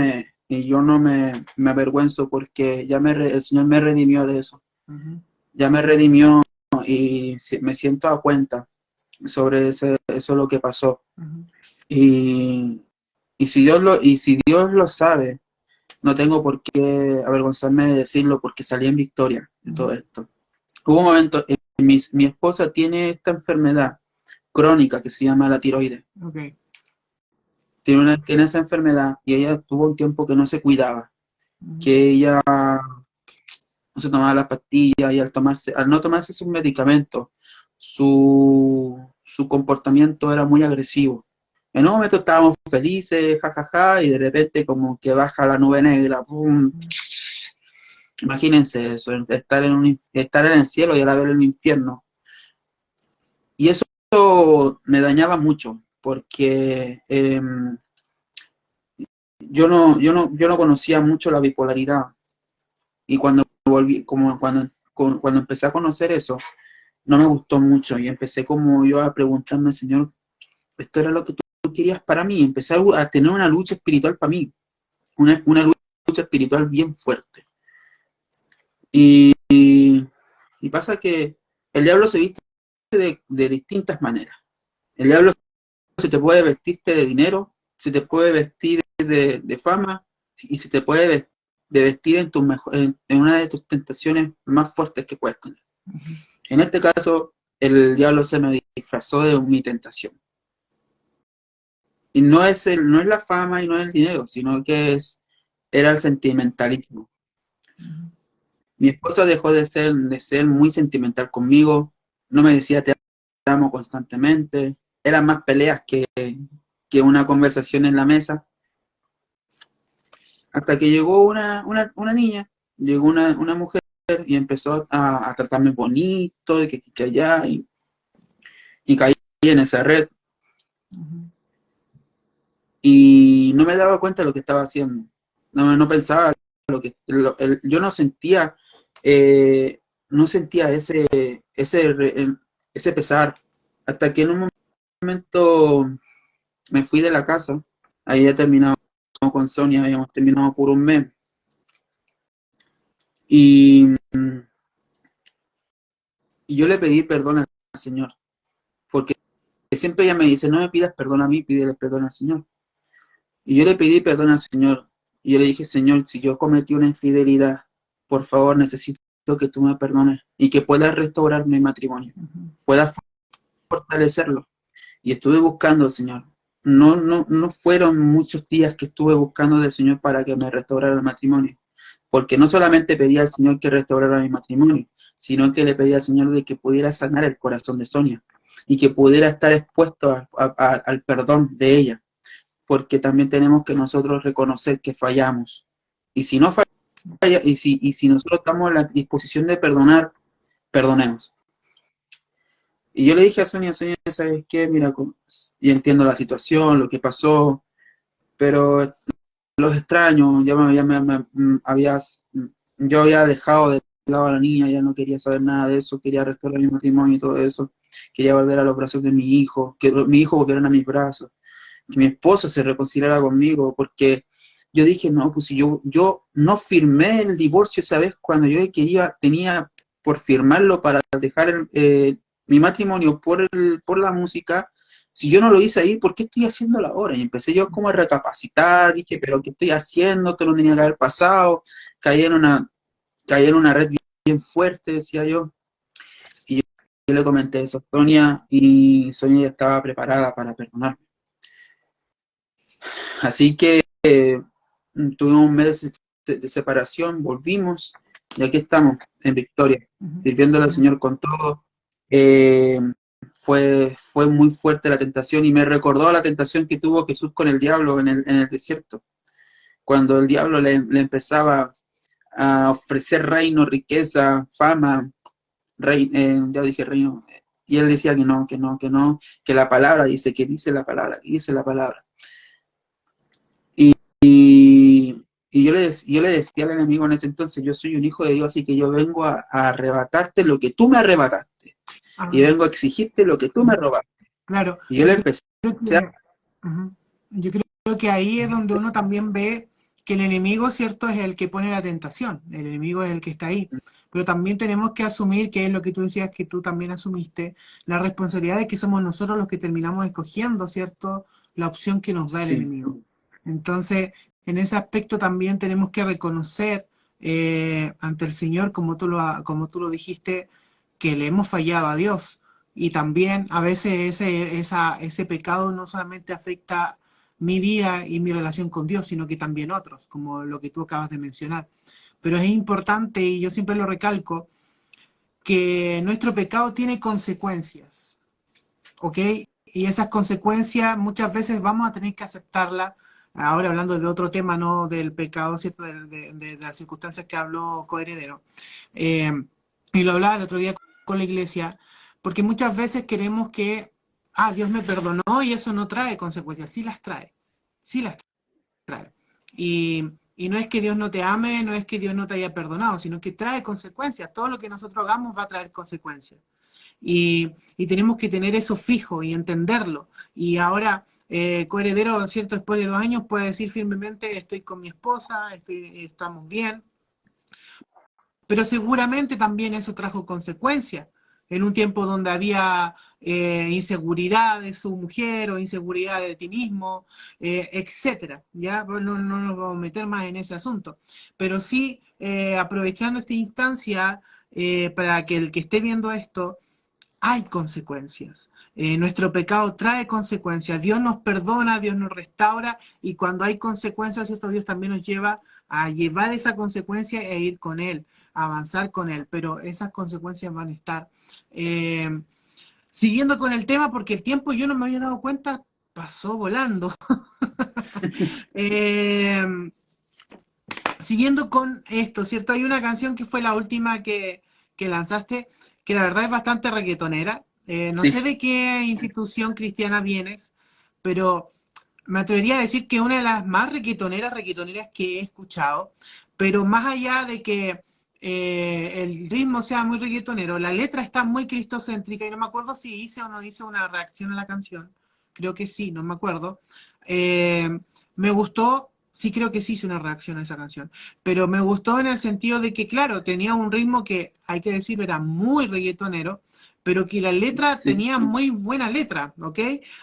me avergüenzo porque el Señor me redimió de eso. Uh-huh. Ya me redimió y me siento a cuenta sobre eso lo que pasó. Uh-huh. Y si Dios lo sabe, no tengo por qué avergonzarme de decirlo porque salí en victoria de todo esto. Hubo un momento, mi esposa tiene esta enfermedad crónica que se llama la tiroides. Okay. Tiene esa enfermedad y ella tuvo un tiempo que no se cuidaba, que ella, o no se tomaba las pastillas y al no tomarse sus medicamentos, su comportamiento era muy agresivo. En un momento estábamos felices, jajaja, y de repente como que baja la nube negra, ¡pum! Imagínense eso, estar en el cielo y a la vez en el infierno. Y eso me dañaba mucho, porque yo no conocía mucho la bipolaridad. Y cuando volví, cuando empecé a conocer eso, no me gustó mucho. Y empecé como yo a preguntarme, Señor, ¿esto era lo que tú querías para mí? Empecé a tener una lucha espiritual para mí, una lucha espiritual bien fuerte. Y pasa que el diablo se viste de distintas maneras. El diablo se te puede vestirte de dinero, se te puede vestir de fama y se te puede vestir en una de tus tentaciones más fuertes que puedes tener. En este caso, el diablo se me disfrazó de mi tentación. Y no es la fama y no es el dinero, sino que era el sentimentalismo. Mi esposa dejó de ser muy sentimental conmigo, no me decía te amo constantemente, eran más peleas que una conversación en la mesa. Hasta que llegó una niña, llegó una mujer y empezó a tratarme bonito, y que allá, y caí en esa red. Y no me daba cuenta de lo que estaba haciendo. No pensaba yo no sentía ese pesar, hasta que en un momento me fui de la casa. Ahí ya terminamos con Sonia, habíamos terminado por un mes. Y yo le pedí perdón al Señor, porque siempre ella me dice, no me pidas perdón a mí, pídele perdón al Señor. Y yo le pedí perdón al Señor, y yo le dije, Señor, si yo cometí una infidelidad, por favor, necesito que tú me perdones, y que puedas restaurar mi matrimonio, puedas fortalecerlo. Y estuve buscando al Señor. No fueron muchos días que estuve buscando del Señor para que me restaurara el matrimonio, porque no solamente pedía al Señor que restaurara mi matrimonio, sino que le pedía al Señor de que pudiera sanar el corazón de Sonia y que pudiera estar expuesto al perdón de ella, porque también tenemos que nosotros reconocer que fallamos. Y si no falla, y si nosotros estamos en la disposición de perdonar, perdonemos. Y yo le dije a Sonia, ¿sabes qué? Mira, y entiendo la situación, lo que pasó, pero los extraño, yo había dejado de lado a la niña, ya no quería saber nada de eso, quería restaurar mi matrimonio y todo eso, quería volver a los brazos de mi hijo, que mi hijo volviera a mis brazos, que mi esposo se reconciliara conmigo, porque yo dije, no, pues si yo no firmé el divorcio esa vez cuando yo tenía por firmarlo para dejar mi matrimonio por la música. Si yo no lo hice ahí, ¿por qué estoy haciéndolo ahora? Y empecé yo como a recapacitar, dije, pero ¿qué estoy haciendo? Esto no tenía que haber pasado, caí en una red bien fuerte, decía yo. Y yo le comenté eso a Sonia, y Sonia ya estaba preparada para perdonarme. Así que tuvimos un mes de separación, volvimos, y aquí estamos, en victoria, sirviéndole al Señor con todo. Fue muy fuerte la tentación, y me recordó a la tentación que tuvo Jesús con el diablo en el desierto, cuando el diablo le empezaba a ofrecer reino, riqueza, fama, ya dije reino, y él decía que no, que la palabra dice, que dice la palabra, que dice la palabra. Y yo le decía al enemigo en ese entonces, yo soy un hijo de Dios, así que yo vengo a arrebatarte lo que tú me arrebataste. Y vengo a exigirte lo que tú me robaste. Claro. Y yo le empecé Yo creo que ahí es donde uno también ve que el enemigo, ¿cierto?, es el que pone la tentación. El enemigo es el que está ahí. Pero también tenemos que asumir, que es lo que tú decías, que tú también asumiste, la responsabilidad de que somos nosotros los que terminamos escogiendo, ¿cierto?, la opción que nos da el enemigo. Entonces, en ese aspecto también tenemos que reconocer ante el Señor, como tú lo dijiste, que le hemos fallado a Dios. Y también a veces ese pecado no solamente afecta mi vida y mi relación con Dios, sino que también otros, como lo que tú acabas de mencionar. pero es importante, y yo siempre lo recalco, que nuestro pecado tiene consecuencias, ¿ok? Y esas consecuencias muchas veces vamos a tener que aceptarlas. Ahora hablando de otro tema, no del pecado, ¿cierto? De las circunstancias que habló Coheredero. Eh, y lo hablaba el otro día con la iglesia, porque muchas veces queremos que, Dios me perdonó y eso no trae consecuencias. Sí las trae. Y no es que Dios no te ame, no es que Dios no te haya perdonado, sino que trae consecuencias. Todo lo que nosotros hagamos va a traer consecuencias. Y tenemos que tener eso fijo y entenderlo. Y ahora, Coheredero, ¿cierto? Después de 2 años puede decir firmemente, estoy con mi esposa, estamos bien, pero seguramente también eso trajo consecuencias. En un tiempo donde había inseguridad de su mujer o inseguridad de ti mismo, etcétera. Ya no nos vamos a meter más en ese asunto. Pero sí, aprovechando esta instancia, para que el que esté viendo esto, hay consecuencias. Nuestro pecado trae consecuencias. Dios nos perdona, Dios nos restaura, y cuando hay consecuencias, ¿cierto? Dios también nos lleva a llevar esa consecuencia e ir con Él, a avanzar con Él, pero esas consecuencias van a estar. Siguiendo con el tema, porque el tiempo yo no me había dado cuenta, pasó volando. Siguiendo con esto, ¿cierto? Hay una canción que fue la última que lanzaste, que la verdad es bastante reggaetonera. No Sí, sé de qué institución cristiana vienes, pero me atrevería a decir que una de las más reggaetoneras que he escuchado, pero más allá de que el ritmo sea muy reggaetonero, la letra está muy cristocéntrica y no me acuerdo si hice o no hice una reacción a la canción. Creo que sí, no me acuerdo. Me gustó, sí creo que sí hice una reacción a esa canción, pero me gustó en el sentido de que, claro, tenía un ritmo que, hay que decir, era muy reggaetonero, pero que la letra sí. tenía muy buena letra, ¿ok?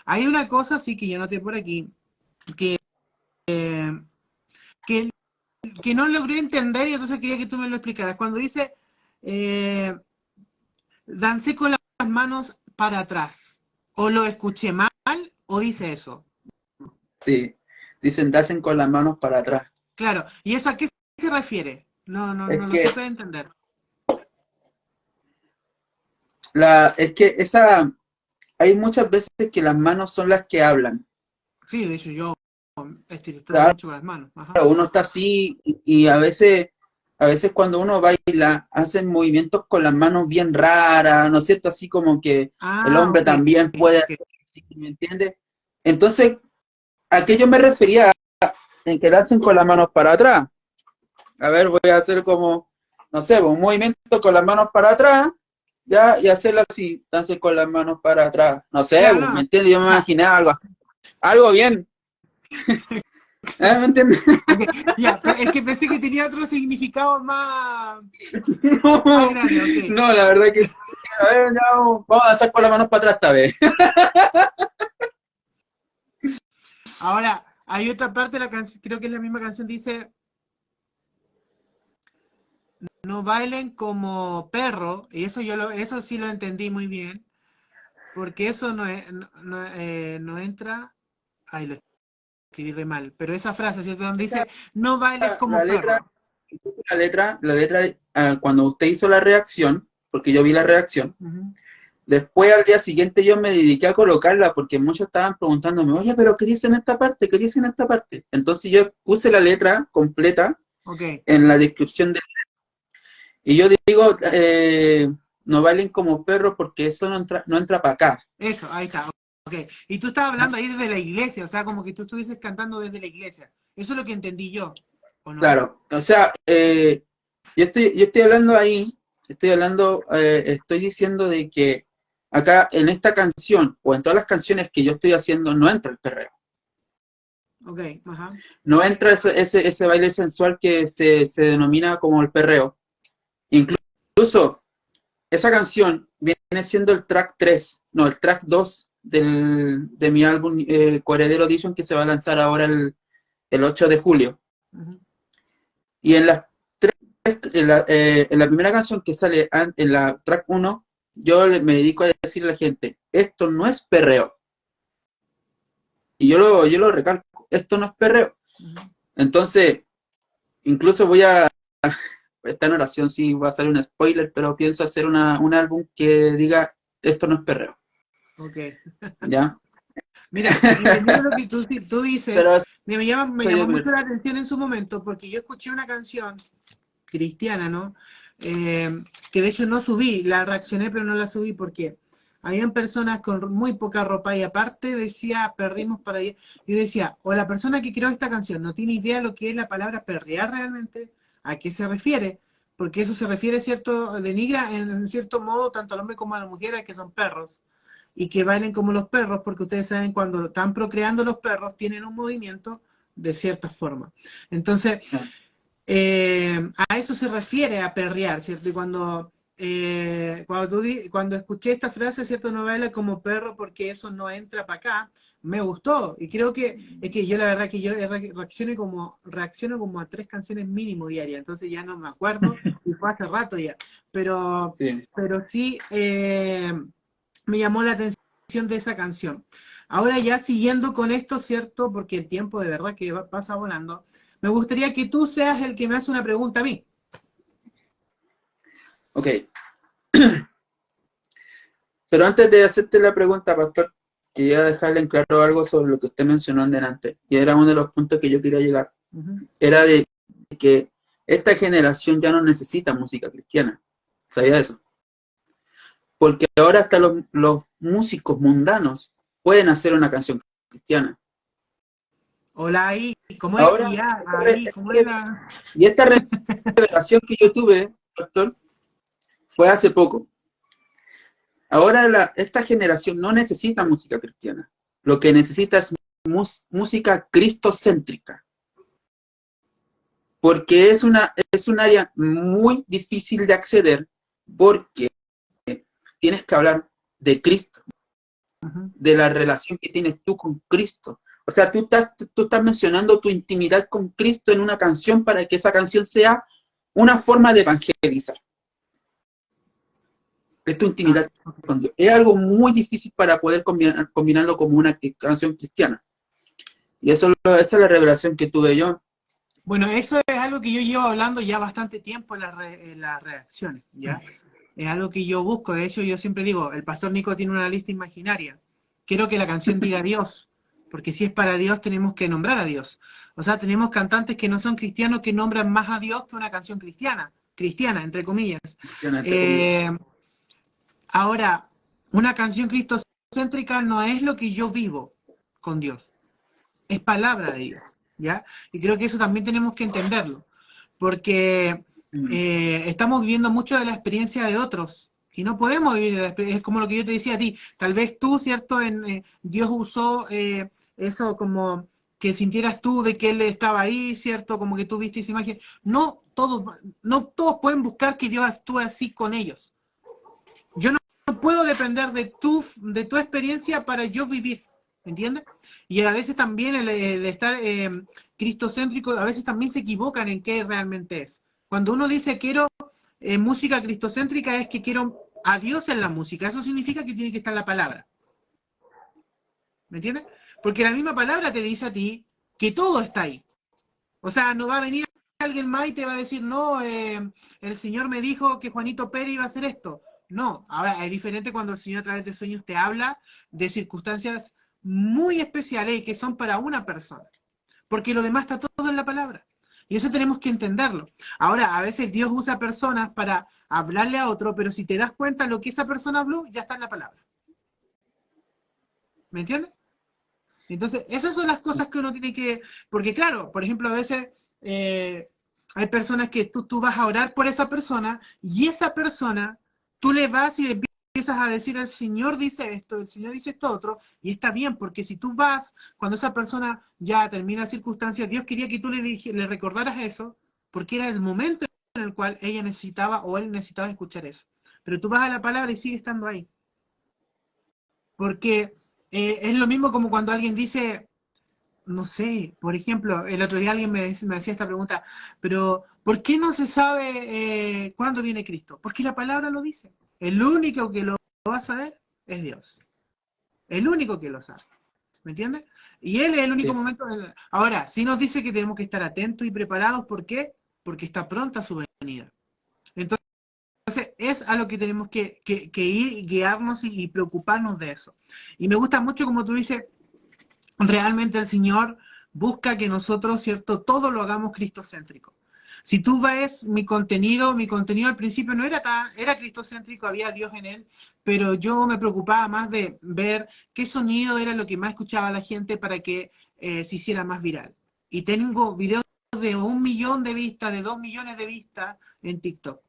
Hay una cosa, sí, que yo noté por aquí, que, que, que no logré entender y entonces quería que tú me lo explicaras. Cuando dice, eh, dancé con las manos para atrás, o lo escuché mal, o dice eso. Sí, dicen, hacen con las manos para atrás. Claro, ¿y eso a qué se refiere? Es No lo que supe entender. es que hay muchas veces que las manos son las que hablan. Sí, de hecho yo estoy Claro, derecho con las manos. Ajá. uno está así y a veces cuando uno baila, hacen movimientos con las manos bien raras, ¿no es cierto? Así como que el hombre Ok, también puede ok. hacer así, ¿me entiendes? Entonces, ¿a qué yo me refería en que la hacen con las manos para atrás? A ver, voy a hacer como, no sé, un movimiento con las manos para atrás, ya, y hacerlo así, dance con las manos para atrás. No sé, Ya, ¿me no, entiendes? Yo me ya, imaginaba algo así, algo bien, ¿me entiendes? ok, ya, es que pensé que tenía otro significado más No, grande, ok. no, la verdad que, a ver, ya, vamos a danzar con las manos para atrás esta vez. Ahora, hay otra parte de la canción, creo que es la misma canción, dice, no bailen como perro, y eso sí lo entendí muy bien, porque eso no entra, ahí lo escribí re mal, pero esa frase, ¿cierto? Donde dice, no bailes La como letra, perro. cuando usted hizo la reacción, porque yo vi la reacción, Ujú. después al día siguiente yo me dediqué a colocarla porque muchos estaban preguntándome, oye, pero ¿qué dice en esta parte? ¿Qué dice en esta parte? Entonces yo puse la letra completa Ok, en la descripción y yo digo, no bailen como perros porque eso no entra para acá. eso, ahí está. Ok, y tú estabas hablando ahí desde la iglesia, o sea, como que tú estuvieses cantando desde la iglesia. Eso es lo que entendí yo, ¿o no? Claro, o sea, yo estoy hablando ahí, estoy diciendo de que acá en esta canción o en todas las canciones que yo estoy haciendo no entra el perreo. Ok, ajá. No entra ese baile sensual que se denomina como el perreo. Incluso esa canción viene siendo el track 3, no, el track 2 de mi álbum Coheredero Edition que se va a lanzar ahora el 8 de julio. Ujú. Y en la primera canción que sale en la track 1, me dedico a decirle a la gente, esto no es perreo. Y yo lo recalco, esto no es perreo. Ujú. Entonces, incluso está en oración, sí va a salir un spoiler, pero pienso hacer un álbum que diga, esto no es perreo, Ok. ¿ya? Mira, entendiendo lo que tú dices, Pero eso me yo llamó mucho primero. la atención en su momento, porque yo escuché una canción cristiana, ¿no? Que de hecho no subí, la reaccioné, pero no la subí porque habían personas con muy poca ropa y aparte decía perrimos para allá. Yo decía, o la persona que creó esta canción no tiene idea de lo que es la palabra perrear realmente, a qué se refiere, porque eso se refiere, ¿cierto? Denigra en cierto modo tanto al hombre como a la mujer a que son perros y que bailen como los perros, porque ustedes saben cuando están procreando los perros tienen un movimiento de cierta forma. Entonces, a eso se refiere a perrear, ¿cierto? Y cuando escuché esta frase, ¿cierto? No baila como perro porque eso no entra para acá, me gustó. Y creo que es que yo la verdad que yo reacciono como a 3 canciones mínimo diarias, entonces ya no me acuerdo y fue hace rato ya. Pero, Sí. pero sí me llamó la atención de esa canción. Ahora ya siguiendo con esto, ¿cierto? Porque el tiempo de verdad que pasa volando. Me gustaría que tú seas el que me hace una pregunta a mí. Ok, pero antes de hacerte la pregunta, pastor, quería dejarle en claro algo sobre lo que usted mencionó en delante, y era uno de los puntos que yo quería llegar. Era de que esta generación ya no necesita música cristiana. ¿Sabía eso? Porque ahora hasta los músicos mundanos pueden hacer una canción cristiana. Hola ahí, ¿cómo es? Ahora, Ya, ahí, ¿cómo es la...? y esta revelación que yo tuve, pastor, fue hace poco. Ahora esta generación no necesita música cristiana. Lo que necesita es música cristocéntrica. Porque es un área muy difícil de acceder porque tienes que hablar de Cristo, de la relación que tienes tú con Cristo. O sea, tú estás mencionando tu intimidad con Cristo en una canción para que esa canción sea una forma de evangelizar. Es tu intimidad con Dios. Es algo muy difícil para poder combinarlo como una canción cristiana. Y esa es la revelación que tuve yo. Bueno, eso es algo que yo llevo hablando ya bastante tiempo en las reacciones, ¿ya? Es algo que yo busco. De hecho, yo siempre digo, el pastor Nico tiene una lista imaginaria. Quiero que la canción diga Dios, porque si es para Dios tenemos que nombrar a Dios. O sea, tenemos cantantes que no son cristianos que nombran más a Dios que una canción cristiana, entre comillas. Ahora, una canción cristocéntrica no es lo que yo vivo con Dios, es palabra de Dios, ¿ya? Y creo que eso también tenemos que entenderlo, porque estamos viviendo mucho de la experiencia de otros, y no podemos vivir de la experiencia, es como lo que yo te decía a ti, tal vez tú, ¿cierto? Dios usó eso como que sintieras tú de que Él estaba ahí, ¿cierto? Como que tú viste esa imagen. No todos pueden buscar que Dios actúe así con ellos. Yo no puedo depender de tu experiencia para yo vivir, ¿entiendes? Y a veces también el estar cristocéntrico, a veces también se equivocan en qué realmente es. Cuando uno dice quiero música cristocéntrica es que quiero a Dios en la música, eso significa que tiene que estar la palabra, ¿me entiendes? Porque la misma palabra te dice a ti que todo está ahí. O sea, no va a venir alguien más y te va a decir, no, el Señor me dijo que Juanito Pérez iba a hacer esto. No, ahora es diferente cuando el Señor a través de sueños te habla de circunstancias muy especiales y que son para una persona. Porque lo demás está todo en la palabra. Y eso tenemos que entenderlo. Ahora, a veces Dios usa personas para hablarle a otro, pero si te das cuenta lo que esa persona habló, ya está en la palabra. ¿Me entiendes? Entonces, esas son las cosas que uno tiene que... Porque claro, por ejemplo, a veces hay personas que tú vas a orar por esa persona y esa persona, tú le vas y le empiezas a decir, el Señor dice esto, el Señor dice esto otro, y está bien, porque si tú vas, cuando esa persona ya termina circunstancias, Dios quería que tú le recordaras eso, porque era el momento en el cual ella necesitaba o él necesitaba escuchar eso. Pero tú vas a la palabra y sigue estando ahí. Porque es lo mismo como cuando alguien dice, no sé, por ejemplo, el otro día alguien me hacía esta pregunta, pero ¿por qué no se sabe cuándo viene Cristo? Porque la palabra lo dice. El único que lo va a saber es Dios. El único que lo sabe. ¿Me entiendes? Y Él es el único Sí. momento. Ahora, sí nos dice que tenemos que estar atentos y preparados. ¿Por qué? porque está pronta su venida. Entonces, es a lo que tenemos que ir y guiarnos y preocuparnos de eso. Y me gusta mucho, como tú dices, realmente el Señor busca que nosotros, ¿cierto?, todo lo hagamos cristocéntrico. Si tú ves mi contenido al principio no era cristocéntrico, había Dios en él, pero yo me preocupaba más de ver qué sonido era lo que más escuchaba la gente para que se hiciera más viral. Y tengo videos de 1 millón de vistas, de 2 millones de vistas en TikTok.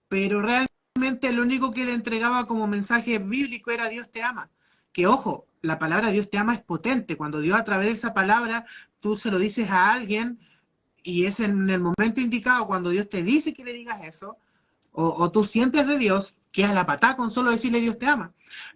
Pero realmente lo único que le entregaba como mensaje bíblico era Dios te ama. Que ojo, la palabra Dios te ama es potente. Cuando Dios a través de esa palabra tú se lo dices a alguien y es en el momento indicado cuando Dios te dice que le digas eso, o tú sientes de Dios que a la patada con solo decirle Dios te ama.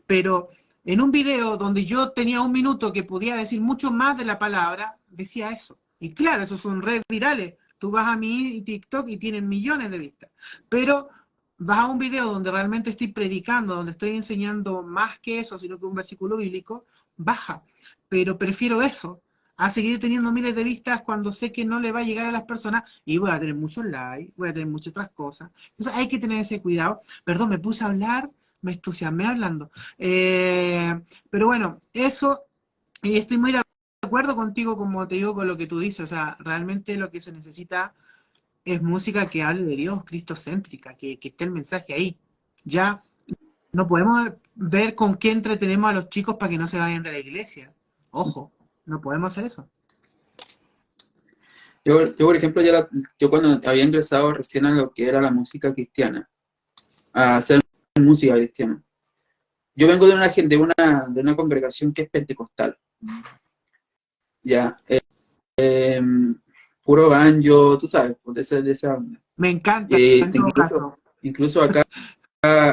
Pero en un video donde yo tenía 1 minuto que podía decir mucho más de la palabra, decía eso. Y claro, esos son redes virales. Tú vas a mi TikTok y tienen millones de vistas. Pero vas a un video donde realmente estoy predicando, donde estoy enseñando más que eso, sino que un versículo bíblico, baja. Pero prefiero eso a seguir teniendo miles de vistas cuando sé que no le va a llegar a las personas y voy a tener muchos likes, voy a tener muchas otras cosas. Entonces hay que tener ese cuidado. Perdón, me puse a hablar, me entusiasmé hablando. Pero bueno, eso, y estoy muy de acuerdo contigo, como te digo, con lo que tú dices. O sea, realmente lo que se necesita es música que hable de Dios, cristocéntrica, que esté el mensaje ahí. Ya no podemos ver con qué entretenemos a los chicos para que no se vayan de la iglesia. Ojo, no podemos hacer eso. Yo por ejemplo, yo cuando había ingresado recién a lo que era la música cristiana, a hacer música cristiana, yo vengo de una congregación que es pentecostal, ya, puro banjo, tú sabes, de esa onda. Me encanta, en todo caso. Incluso acá,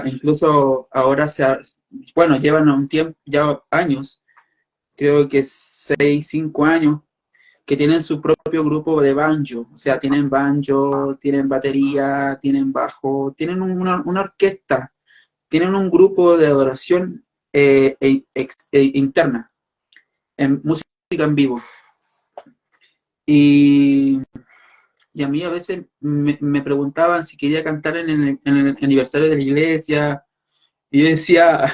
incluso ahora bueno, llevan un tiempo, ya años, creo que 6, 5 años, que tienen su propio grupo de banjo, o sea, tienen banjo, tienen batería, tienen bajo, tienen una orquesta, tienen un grupo de adoración interna, en música en vivo. Y a mí a veces me preguntaban si quería cantar en el aniversario de la iglesia, y yo decía,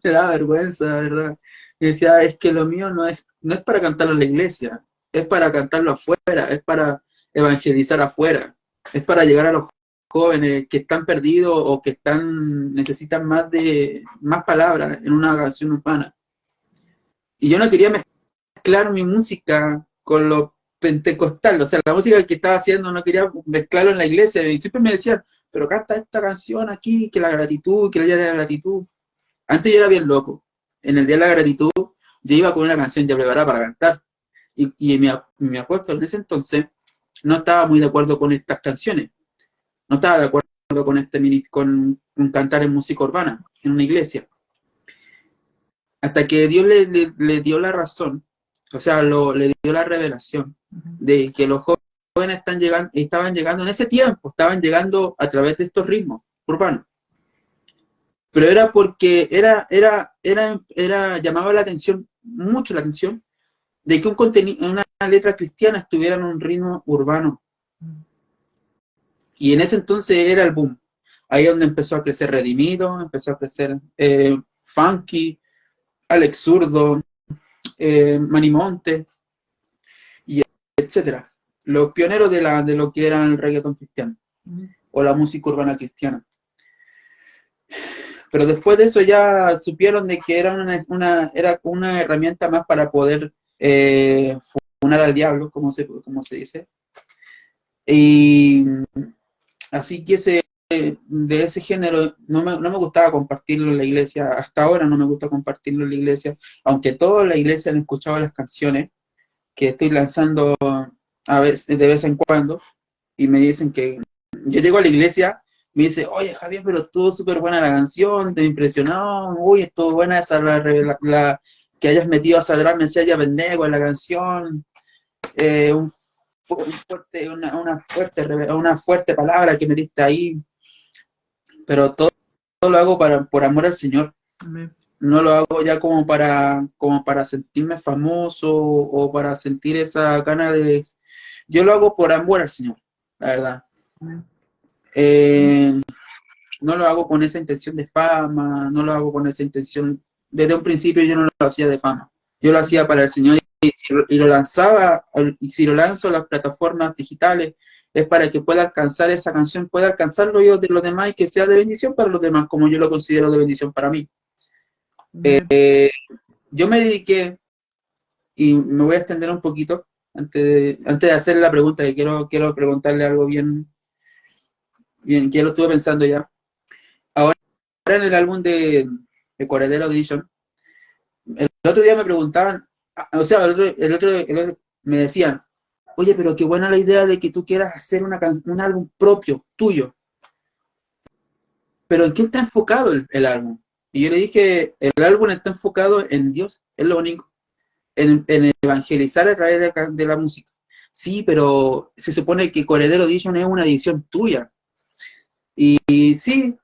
me da vergüenza, ¿verdad? Y decía, es que lo mío no es para cantarlo en la iglesia, es para cantarlo afuera, es para evangelizar afuera, es para llegar a los jóvenes que están perdidos o que necesitan más palabras en una canción urbana. Y yo no quería mezclar mi música con lo pentecostal, o sea, la música que estaba haciendo no quería mezclarlo en la iglesia, y siempre me decían, pero canta esta canción aquí, que la gratitud, que el día de la gratitud. Antes yo era bien loco. En el día de la gratitud, yo iba con una canción ya preparada para cantar. Y mi apóstol en ese entonces no estaba muy de acuerdo con estas canciones. No estaba de acuerdo con cantar en música urbana, en una iglesia. Hasta que Dios le dio la razón, o sea, le dio la revelación de que los jóvenes estaban llegando en ese tiempo, estaban llegando a través de estos ritmos urbanos. Pero era porque llamaba la atención, mucho la atención, de que una letra cristiana estuviera en un ritmo urbano. Y en ese entonces era el boom. Ahí es donde empezó a crecer Redimido, empezó a crecer Funky, Alex Zurdo, Manimonte, y etcétera. Los pioneros de lo que era el reggaetón cristiano, o la música urbana cristiana. Pero después de eso ya supieron de que era una herramienta más para poder funar al diablo, como se dice. Y así que de ese género no me gustaba compartirlo en la iglesia. Hasta ahora no me gusta compartirlo en la iglesia, aunque toda la iglesia han escuchado las canciones que estoy lanzando de vez en cuando, y me dicen que yo llego a la iglesia. Me dice, oye Javier, pero estuvo súper buena la canción, te impresionó, uy, estuvo buena esa que hayas metido a Sadrach, Mesías y Abednego en la canción, una fuerte palabra que metiste ahí, pero todo lo hago por amor al Señor. Amén. No lo hago ya como para sentirme famoso o para sentir esa gana de... Yo lo hago por amor al Señor. la verdad. Mm. No lo hago con esa intención de fama, no lo hago con esa intención, desde un principio yo no lo hacía de fama, yo lo hacía para el Señor y lo lanzaba, y si lo lanzo a las plataformas digitales, es para que pueda alcanzar esa canción, pueda alcanzarlo yo de los demás y que sea de bendición para los demás, como yo lo considero de bendición para mí. Yo me dediqué, y me voy a extender un poquito, antes de hacer la pregunta, que quiero preguntarle algo bien, que lo estuve pensando ya. Ahora en el álbum de Corredero Edition, el otro día me preguntaban, o sea, el otro me decían, oye, pero qué buena la idea de que tú quieras hacer un álbum propio, tuyo, pero ¿en qué está enfocado el álbum? Y yo le dije, el álbum está enfocado en Dios, es lo único, en evangelizar a través de la música. Sí, pero se supone que Corredero Edition es una edición tuya. Y sí,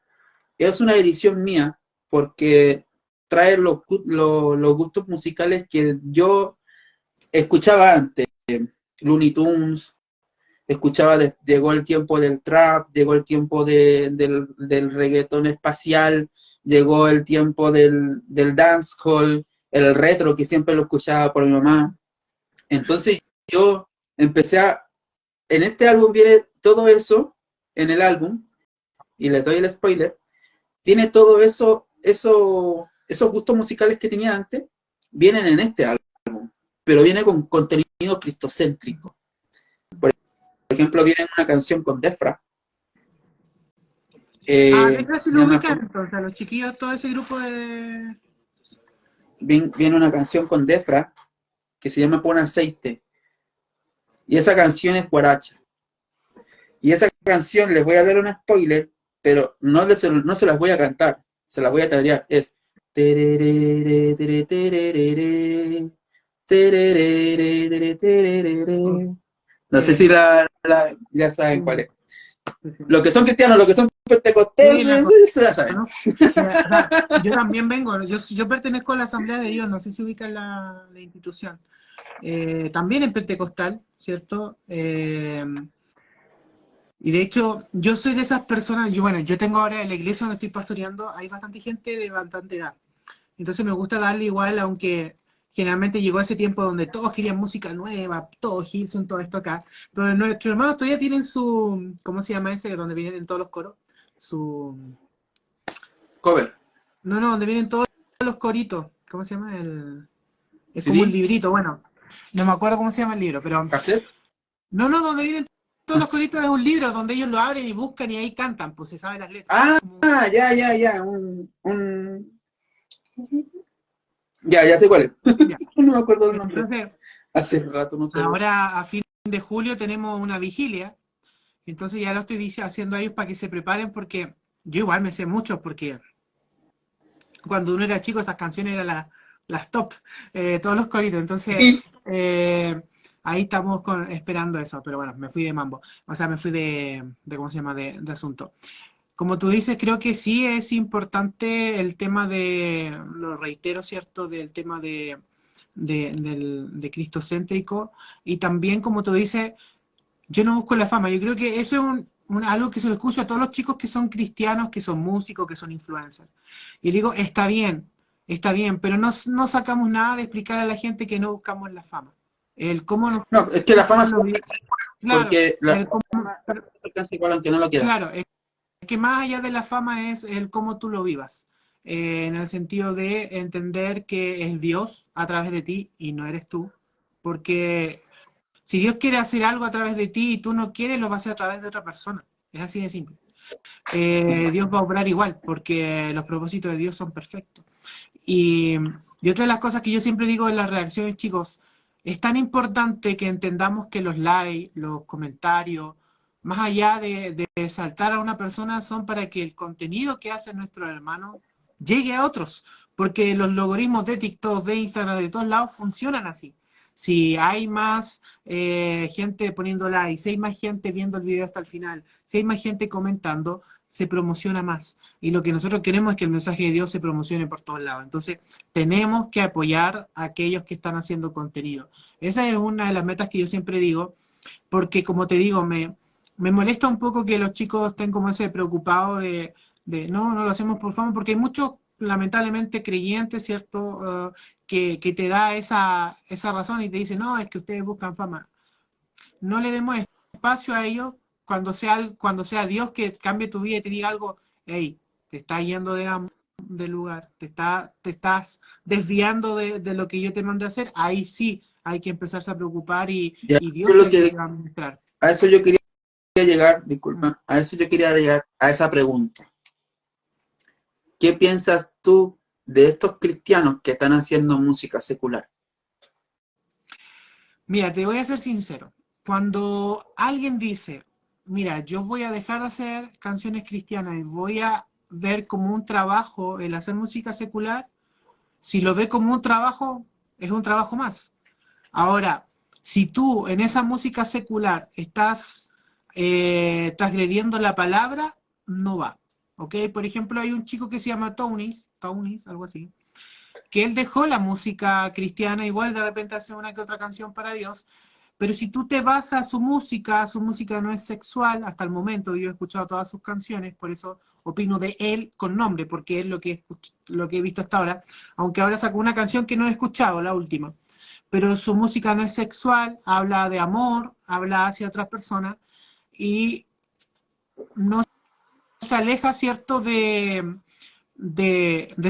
es una edición mía, porque trae los gustos musicales que yo escuchaba antes. Looney Tunes, llegó el tiempo del trap, llegó el tiempo del reggaetón espacial, llegó el tiempo del dancehall, el retro que siempre lo escuchaba por mi mamá. Entonces yo empecé en este álbum viene todo eso, en el álbum, y les doy el spoiler, tiene todo esos gustos musicales que tenía antes, vienen en este álbum, pero viene con contenido cristocéntrico. Por ejemplo, viene una canción con Defra. Deja si Se lo llama, ubican, entonces, a los chiquillos, todo ese grupo de... viene una canción con Defra que se llama Pon Aceite. Y esa canción es guaracha. Y esa canción, les voy a dar un spoiler, pero no se las voy a cantar, se las voy a tararear. Es tererere, tere, tererere, tererere, tererere. No sé si ya saben cuál es. Los que son cristianos, los que son pentecostales, se la saben. ¿no? O sea, yo también vengo, yo pertenezco a la Asamblea de Dios, no sé si ubican la institución. También en pentecostal, ¿cierto? Y de hecho, yo soy de esas personas, yo tengo ahora en la iglesia donde estoy pastoreando, hay bastante gente de bastante edad. Entonces me gusta darle igual, aunque generalmente llegó ese tiempo donde todos querían música nueva, todos Gibson, todo esto acá. Pero nuestros hermanos todavía tienen su, ¿cómo se llama ese? Donde vienen todos los coros. Su... Cover. No, donde vienen todos los coritos. ¿Cómo se llama? Es ¿CD? como un librito, bueno. No me acuerdo cómo se llama el libro, pero... ¿Cassette? No, donde vienen todos los coritos es un libro donde ellos lo abren y buscan y ahí cantan, pues se saben las letras. Ya. Ya sé cuál es. Ya. No me acuerdo el nombre. Entonces, Hace rato no sé. ahora a fin de julio tenemos una vigilia, entonces ya lo estoy haciendo a ellos para que se preparen, porque yo igual me sé mucho, porque cuando uno era chico esas canciones eran las top, todos los coritos, entonces ahí estamos esperando eso, pero bueno, me fui de mambo, o sea, me fui de ¿cómo se llama?, de asunto. Como tú dices, creo que sí es importante el tema lo reitero, ¿cierto?, del tema de cristocéntrico, y también, como tú dices, yo no busco la fama, yo creo que eso es algo que se lo escucho a todos los chicos que son cristianos, que son músicos, que son influencers. Y digo, está bien, pero no sacamos nada de explicar a la gente que no buscamos la fama. El cómo nos... No, es que la fama se Claro, porque la el cómo- fama alcanza igual aunque no lo quiera. claro, es que más allá de la fama es el cómo tú lo vivas, en el sentido de entender que es Dios a través de ti y no eres tú, porque si Dios quiere hacer algo a través de ti y tú no quieres, lo va a hacer a través de otra persona, es así de simple. Dios va a obrar igual, porque los propósitos de Dios son perfectos. Y otra de las cosas que yo siempre digo en las reacciones, chicos, es tan importante que entendamos que los likes, los comentarios, más allá de saltar a una persona, son para que el contenido que hace nuestro hermano llegue a otros, porque los logaritmos de TikTok, de Instagram, de todos lados funcionan así. Si hay más gente poniendo like, si hay más gente viendo el video hasta el final, si hay más gente comentando, se promociona más. Y lo que nosotros queremos es que el mensaje de Dios se promocione por todos lados. Entonces, tenemos que apoyar a aquellos que están haciendo contenido. Esa es una de las metas que yo siempre digo, porque como te digo, me molesta un poco que los chicos estén como ese preocupados de no lo hacemos por fama, porque hay muchos, lamentablemente, creyentes, ¿cierto? Que te da esa razón y te dice, no, es que ustedes buscan fama. No le demos espacio a ellos cuando sea Dios que cambie tu vida y te diga algo, hey, te estás yendo del lugar, te estás desviando de lo que yo te mandé a hacer, ahí sí hay que empezarse a preocupar Ya, y yo Dios lo te que, va a ministrar. a eso yo quería llegar, disculpa, a eso yo quería llegar, a esa pregunta. ¿Qué piensas tú de estos cristianos que están haciendo música secular? Mira, te voy a ser sincero. Cuando alguien dice, mira, yo voy a dejar de hacer canciones cristianas y voy a ver como un trabajo el hacer música secular, si lo ve como un trabajo, es un trabajo más. Ahora, si tú en esa música secular estás transgrediendo la palabra, no va. ¿Ok? Por ejemplo, hay un chico que se llama Taunis, algo así, que él dejó la música cristiana, igual de repente hace una que otra canción para Dios, pero si tú te vas a su música no es sexual hasta el momento, yo he escuchado todas sus canciones, por eso opino de él con nombre, porque es lo que he visto hasta ahora, aunque ahora sacó una canción que no he escuchado, la última, pero su música no es sexual, habla de amor, habla hacia otras personas, y no se aleja, ¿cierto?, de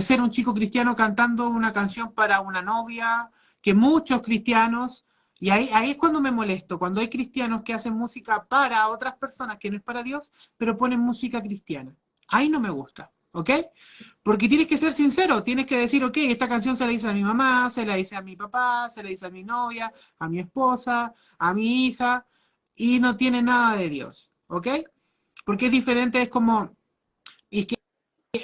ser un chico cristiano cantando una canción para una novia, que muchos cristianos, y ahí es cuando me molesto, cuando hay cristianos que hacen música para otras personas, que no es para Dios, pero ponen música cristiana. Ahí no me gusta, ¿ok? Porque tienes que ser sincero, tienes que decir, ok, esta canción se la hice a mi mamá, se la hice a mi papá, se la hice a mi novia, a mi esposa, a mi hija, y no tiene nada de Dios, ¿ok? Porque es diferente, es como, y es que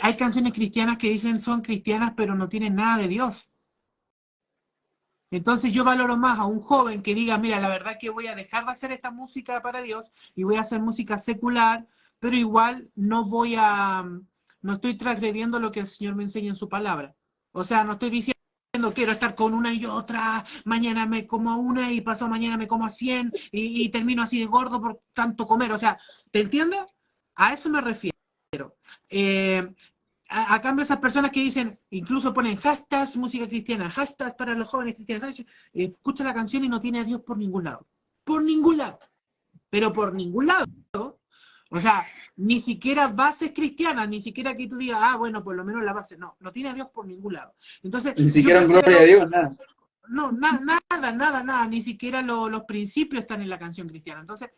hay canciones cristianas que dicen son cristianas, pero no tienen nada de Dios. Entonces yo valoro más a un joven que diga, mira, la verdad que voy a dejar de hacer esta música para Dios y voy a hacer música secular, pero igual no estoy transgrediendo lo que el Señor me enseña en su palabra. O sea, no estoy diciendo quiero estar con una y otra, mañana me como a una y pasado mañana me como a 100 y termino así de gordo por tanto comer. O sea, ¿te entiendes? A eso me refiero. Eh, a cambio esas personas que dicen, incluso ponen hashtags música cristiana, hashtags para los jóvenes cristianos, escucha la canción y no tiene a Dios por ningún lado. Por ningún lado. Pero por ningún lado. O sea, ni siquiera bases cristianas, ni siquiera que tú digas, ah, bueno, por lo menos la base. No, no tiene a Dios por ningún lado. Entonces, Ni yo siquiera en gloria a prefiero, Dios, nada. no, nada, ni siquiera los principios están en la canción cristiana. Entonces,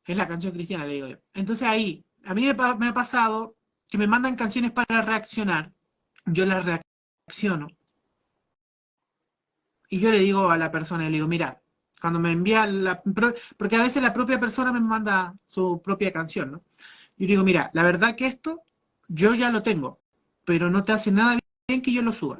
es la canción cristiana, le digo yo. Entonces ahí, a mí me ha pasado que me mandan canciones para reaccionar, yo las reacciono, y yo le digo a la persona, le digo, mira, cuando me envía porque a veces la propia persona me manda su propia canción, ¿no? Yo digo, mira, la verdad que esto yo ya lo tengo, pero no te hace nada bien que yo lo suba.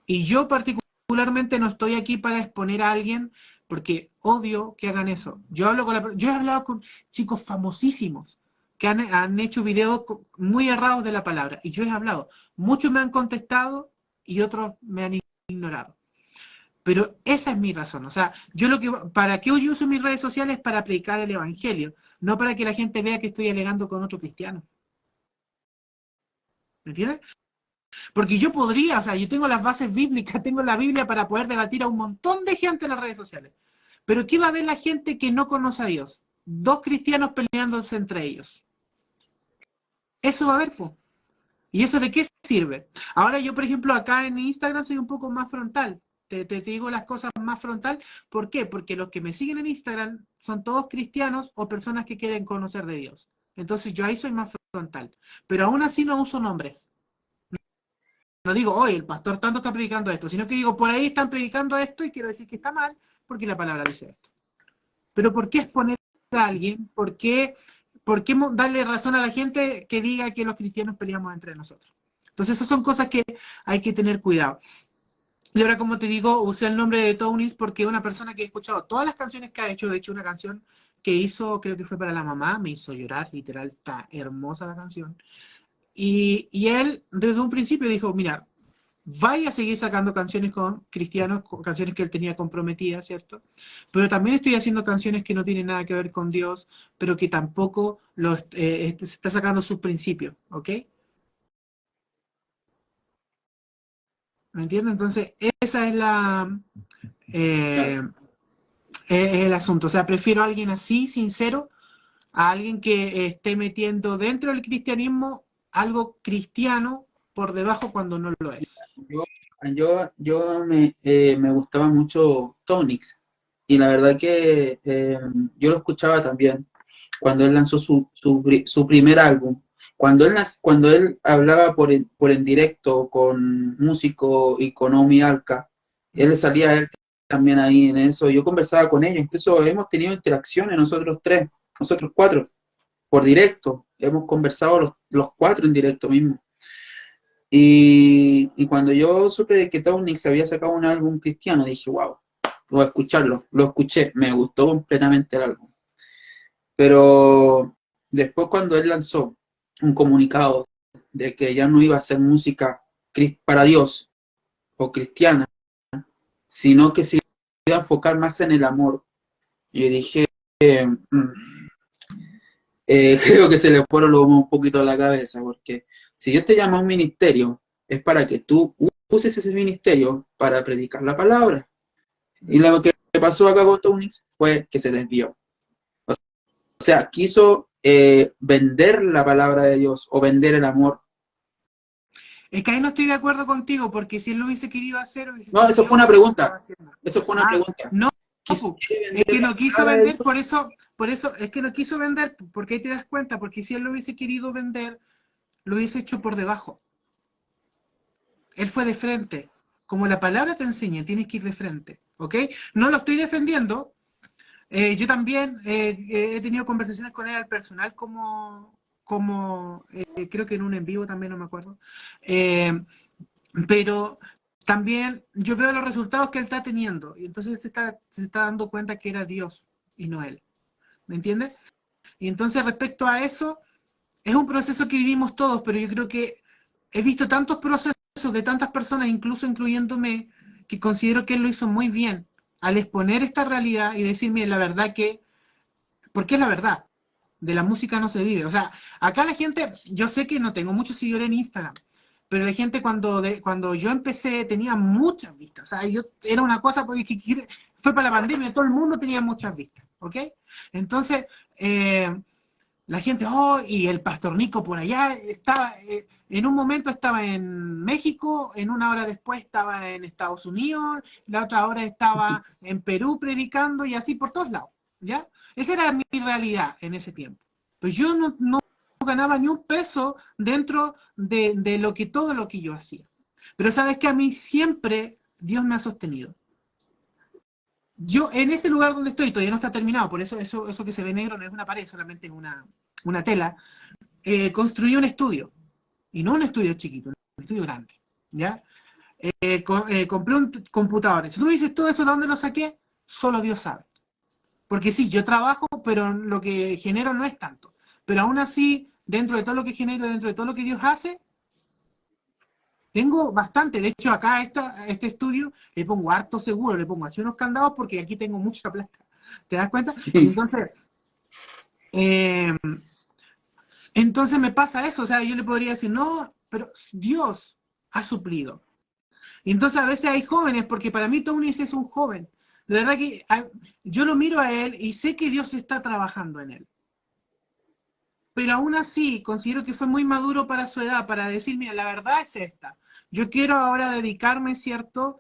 Y yo particularmente no estoy aquí para exponer a alguien porque odio que hagan eso. Yo he hablado con chicos famosísimos que han hecho videos muy errados de la palabra y yo he hablado. Muchos me han contestado y otros me han ignorado. Pero esa es mi razón. O sea, ¿para qué yo uso mis redes sociales? Para predicar el evangelio, no para que la gente vea que estoy alegando con otro cristiano. ¿Me entiendes? Porque yo podría, o sea, yo tengo las bases bíblicas, tengo la Biblia para poder debatir a un montón de gente en las redes sociales. Pero ¿qué va a ver la gente que no conoce a Dios? Dos cristianos peleándose entre ellos. Eso va a haber, po. ¿Y eso de qué sirve? Ahora yo, por ejemplo, acá en Instagram soy un poco más frontal. Te digo las cosas más frontal. ¿Por qué? Porque los que me siguen en Instagram son todos cristianos o personas que quieren conocer de Dios. Entonces yo ahí soy más frontal. Pero aún así no uso nombres. No digo, oye, el pastor tanto está predicando esto, sino que digo, por ahí están predicando esto y quiero decir que está mal porque la palabra dice esto. Pero ¿por qué exponer a alguien? ¿Por qué darle razón a la gente que diga que los cristianos peleamos entre nosotros? Entonces esas son cosas que hay que tener cuidado. Y ahora, como te digo, usé el nombre de Taunis porque es una persona que he escuchado todas las canciones que ha hecho. De hecho, una canción que hizo, creo que fue para la mamá, me hizo llorar, literal, está hermosa la canción. Y él, desde un principio, dijo, mira, vaya a seguir sacando canciones con cristianos, con canciones que él tenía comprometidas, ¿cierto? Pero también estoy haciendo canciones que no tienen nada que ver con Dios, pero que tampoco se está sacando sus principios, ¿ok? ¿Me entiendes? Entonces, esa es Claro. eh, es el asunto. O sea, prefiero a alguien así, sincero, a alguien que esté metiendo dentro del cristianismo algo cristiano por debajo cuando no lo es. Me gustaba mucho Tonix y la verdad que yo lo escuchaba también cuando él lanzó su primer álbum. Cuando él hablaba por en directo con músico y con Omi Alca, él salía él también ahí en eso. Yo conversaba con ellos, incluso hemos tenido interacciones nosotros tres, nosotros cuatro, por directo. Hemos conversado los cuatro en directo mismo. Y cuando yo supe de que Townick se había sacado un álbum cristiano, dije, wow, voy a escucharlo. Lo escuché, me gustó completamente el álbum. Pero después cuando él lanzó un comunicado de que ya no iba a hacer música para Dios o cristiana, sino que se iba a enfocar más en el amor, yo dije, creo que se le fueron un poquito a la cabeza, porque si Dios te llama a un ministerio, es para que tú uses ese ministerio para predicar la palabra. Y lo que pasó acá con Tunix fue que se desvió. O sea, quiso vender la palabra de Dios o vender el amor. Es que ahí no estoy de acuerdo contigo, porque si él lo hubiese querido hacer, hubiese No, eso seguido fue una con lo que estaba pregunta. haciendo. Eso fue una pregunta. No, ¿Quiere es vender que la no quiso palabra de vender, Dios? por eso, es que no quiso vender, porque ahí te das cuenta, porque si él lo hubiese querido vender, lo hubiese hecho por debajo. Él fue de frente. Como la palabra te enseña, tienes que ir de frente, ¿ok? No lo estoy defendiendo. Yo también he tenido conversaciones con él al personal creo que en un en vivo también, no me acuerdo. Pero también yo veo los resultados que él está teniendo y entonces se está dando cuenta que era Dios y no él. ¿Me entiendes? Y entonces respecto a eso, es un proceso que vivimos todos, pero yo creo que he visto tantos procesos de tantas personas, incluso incluyéndome, que considero que él lo hizo muy bien al exponer esta realidad y decirme la verdad que, porque es la verdad, de la música no se vive. O sea, acá la gente, yo sé que no tengo muchos seguidores en Instagram, pero la gente cuando yo empecé tenía muchas vistas. O sea, yo era una cosa porque fue para la pandemia, todo el mundo tenía muchas vistas, ¿ok? Entonces, la gente, oh, y el pastor Nico por allá estaba, en un momento estaba en México, en una hora después estaba en Estados Unidos, la otra hora estaba en Perú predicando y así por todos lados, ¿ya? Esa era mi realidad en ese tiempo. Pues yo no ganaba ni un peso dentro de todo lo que yo hacía. Pero sabes que a mí siempre Dios me ha sostenido. Yo en este lugar donde estoy, todavía no está terminado, por eso que se ve negro no es una pared, solamente es una tela, construí un estudio, y no un estudio chiquito, un estudio grande, ¿ya? Compré un computador. Si tú me dices todo eso, ¿de dónde lo saqué? Solo Dios sabe. Porque sí, yo trabajo, pero lo que genero no es tanto. Pero aún así, dentro de todo lo que genero, dentro de todo lo que Dios hace, tengo bastante. De hecho, acá a este estudio le pongo harto seguro, le pongo así unos candados porque aquí tengo mucha plata. ¿Te das cuenta? Y Sí. eh, entonces me pasa eso. O sea, yo le podría decir, no, pero Dios ha suplido. Y entonces a veces hay jóvenes, porque para mí Tony es un joven. De verdad que yo lo miro a él y sé que Dios está trabajando en él. Pero aún así considero que fue muy maduro para su edad, para decir, mira, la verdad es esta. Yo quiero ahora dedicarme, ¿cierto?,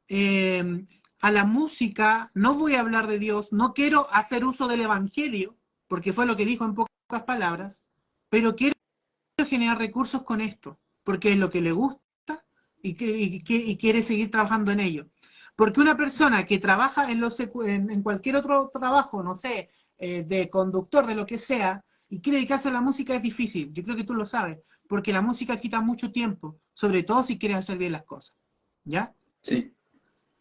eh, a la música, no voy a hablar de Dios, no quiero hacer uso del Evangelio, porque fue lo que dijo en pocas palabras, pero quiero generar recursos con esto, porque es lo que le gusta y quiere seguir trabajando en ello. Porque una persona que trabaja en cualquier otro trabajo, no sé, de conductor, de lo que sea, y quiere dedicarse a la música es difícil. Yo creo que tú lo sabes, porque la música quita mucho tiempo, sobre todo si quieres hacer bien las cosas. ¿Ya? Sí.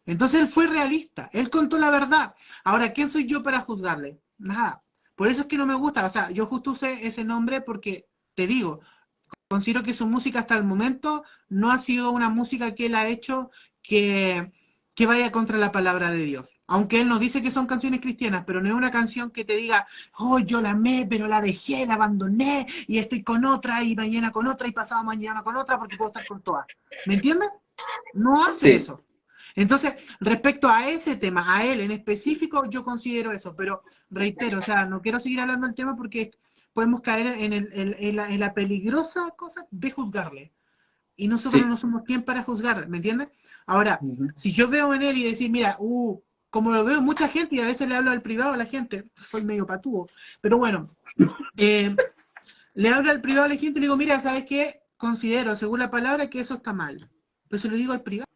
Entonces él fue realista, él contó la verdad. Ahora, ¿quién soy yo para juzgarle? Nada. Por eso es que no me gusta, o sea, yo justo usé ese nombre porque, te digo, considero que su música hasta el momento no ha sido una música que él ha hecho que vaya contra la palabra de Dios. Aunque él nos dice que son canciones cristianas, pero no es una canción que te diga, oh, yo la amé, pero la dejé, la abandoné, y estoy con otra, y mañana con otra, y pasado mañana con otra, porque puedo estar con todas. ¿Me entiendes? No hace Sí, eso. Entonces, respecto a ese tema, a él en específico, yo considero eso, pero reitero, o sea, no quiero seguir hablando del tema porque podemos caer en la peligrosa cosa de juzgarle. Y nosotros sí. no somos quien para juzgar, ¿me entiendes? Ahora, Ujú. si yo veo en él y decir, mira, como lo veo mucha gente, y a veces le hablo al privado a la gente, soy medio patúo, pero bueno, eh, le hablo al privado a la gente y le digo, mira, ¿sabes qué? Considero, según la palabra, que eso está mal. Pero se lo digo al privado.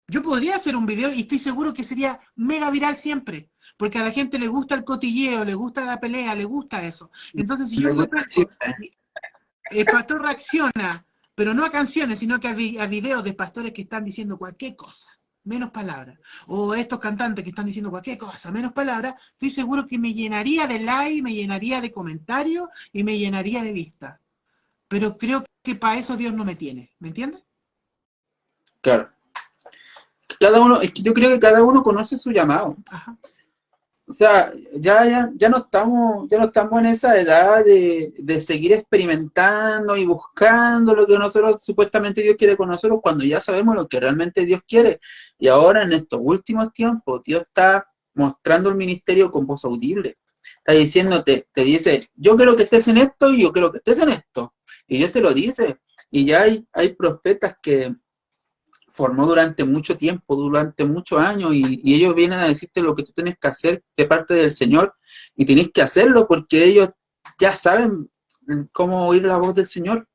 Yo podría hacer un video y estoy seguro que sería mega viral siempre, porque a la gente le gusta el cotilleo, le gusta la pelea, le gusta eso. Entonces, si yo Me me lo gusta el pesco, chisme. el pastor reacciona, pero no a canciones, sino que a videos de pastores que están diciendo cualquier cosa, menos palabras. O estos cantantes que están diciendo cualquier cosa, menos palabras, estoy seguro que me llenaría de like, me llenaría de comentarios y me llenaría de vistas. Pero creo que para eso Dios no me tiene, ¿me entiendes? Claro. Cada uno, es que yo creo que cada uno conoce su llamado. Ajá. O sea, ya no estamos en esa edad de seguir experimentando y buscando lo que nosotros supuestamente Dios quiere con nosotros cuando ya sabemos lo que realmente Dios quiere. Y ahora en estos últimos tiempos, Dios está mostrando el ministerio con voz audible. Está diciéndote, te dice, yo quiero que estés en esto y yo quiero que estés en esto. Y Dios te lo dice. Y ya hay profetas que formó durante mucho tiempo, durante muchos años, y ellos vienen a decirte lo que tú tienes que hacer de parte del Señor, y tienes que hacerlo porque ellos ya saben cómo oír la voz del Señor.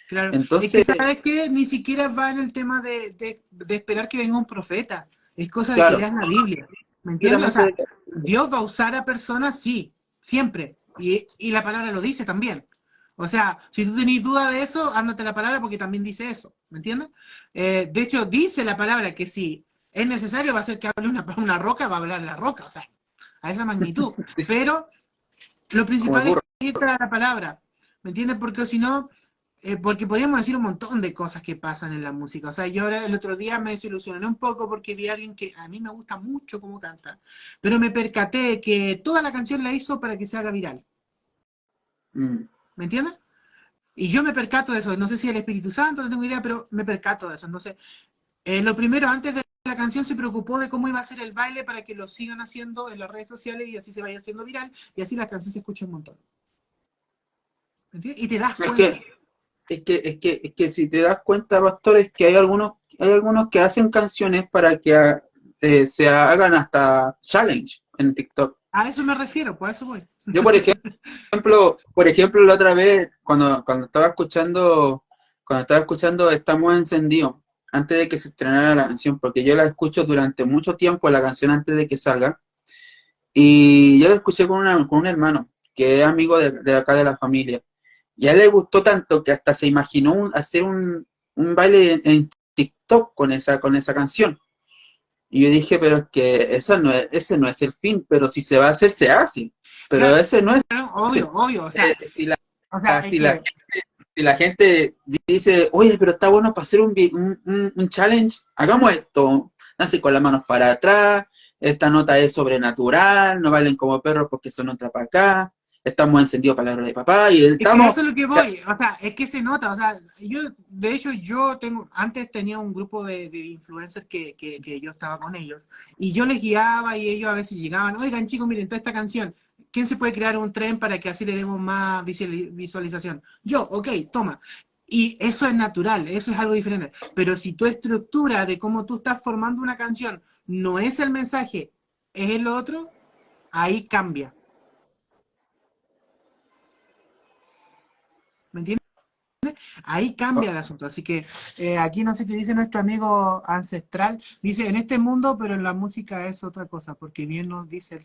Claro, es que Entonces, sabes que ni siquiera va en el tema de esperar que venga un profeta, es cosa de que claro, leas la Biblia, ¿me yo entiendes? O también sea, soy de... Dios va a usar a personas, sí, siempre, y la palabra lo dice también. O sea, si tú tenés duda de eso, ándate a la palabra porque también dice eso, ¿me entiendes? De hecho, dice la palabra que si es necesario va a ser que hable una roca, va a hablar la roca, o sea, a esa magnitud. Pero lo como el principal es burro. irte a la palabra, ¿me entiendes? Porque si no, porque podríamos decir un montón de cosas que pasan en la música. O sea, yo el otro día me desilusioné un poco porque vi a alguien que a mí me gusta mucho cómo canta, pero me percaté que toda la canción la hizo para que se haga viral, Mm, ¿me entiendes? Y yo me percato de eso, no sé si es el Espíritu Santo, no tengo idea, pero me percato de eso. Entonces, lo primero, antes de la canción se preocupó de cómo iba a ser el baile para que lo sigan haciendo en las redes sociales y así se vaya haciendo viral y así la canción se escucha un montón. ¿Me entiendes? Y te das Es cuenta. que, es que si te das cuenta, pastor, es que hay algunos que hacen canciones para que se hagan hasta challenge en TikTok. A eso me refiero, pues a eso voy. Yo, por ejemplo, la otra vez, cuando estaba escuchando Estamos Encendidos, antes de que se estrenara la canción, porque yo la escucho durante mucho tiempo, la canción antes de que salga, y yo la escuché con un hermano, que es amigo de acá de la familia, y a él le gustó tanto que hasta se imaginó hacer un baile en TikTok con esa canción. Y yo dije, pero es que ese no es el fin, pero si se va a hacer, se hace. Pero Claro, ese no es obvio, obvio, si la, o sea, es si la, que, si la gente dice, oye, pero está bueno para hacer un challenge, hagamos esto. Nace con las manos para atrás, esta nota es sobrenatural, no valen como perros porque son otra para acá, estamos encendidos para la hora de papá y es que a eso estamos... es lo que voy, o sea, es que se nota, o sea, de hecho, antes tenía un grupo de influencers que yo estaba con ellos, y yo les guiaba y ellos a veces llegaban, oigan chicos, miren, toda esta canción, ¿quién se puede crear un tren para que así le demos más visualización? Yo, ok, toma. Y eso es natural, eso es algo diferente. Pero si tu estructura de cómo tú estás formando una canción no es el mensaje, es el otro, ahí cambia. ¿Me entiendes? Ahí cambia el asunto. Así que aquí no sé qué dice nuestro amigo ancestral. Dice, en este mundo, pero en la música es otra cosa, porque bien nos dice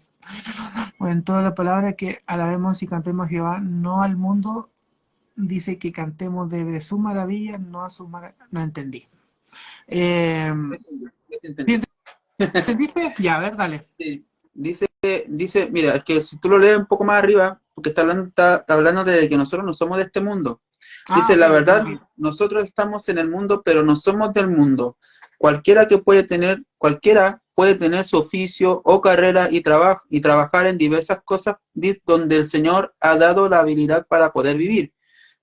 en todas las palabras que alabemos y cantemos a Jehová, no al mundo, dice que cantemos de su maravilla, no a su maravilla. No entendí. Eh, Yo te ¿Sí entendí. ¿Entendiste? Ya, a ver, dale. Sí. dice, mira, es que si tú lo lees un poco más arriba, porque está hablando de que nosotros no somos de este mundo. Dice, la Ok, verdad, ok. nosotros estamos en el mundo, pero no somos del mundo. Cualquiera puede tener su oficio o carrera y trabajar en diversas cosas donde el Señor ha dado la habilidad para poder vivir.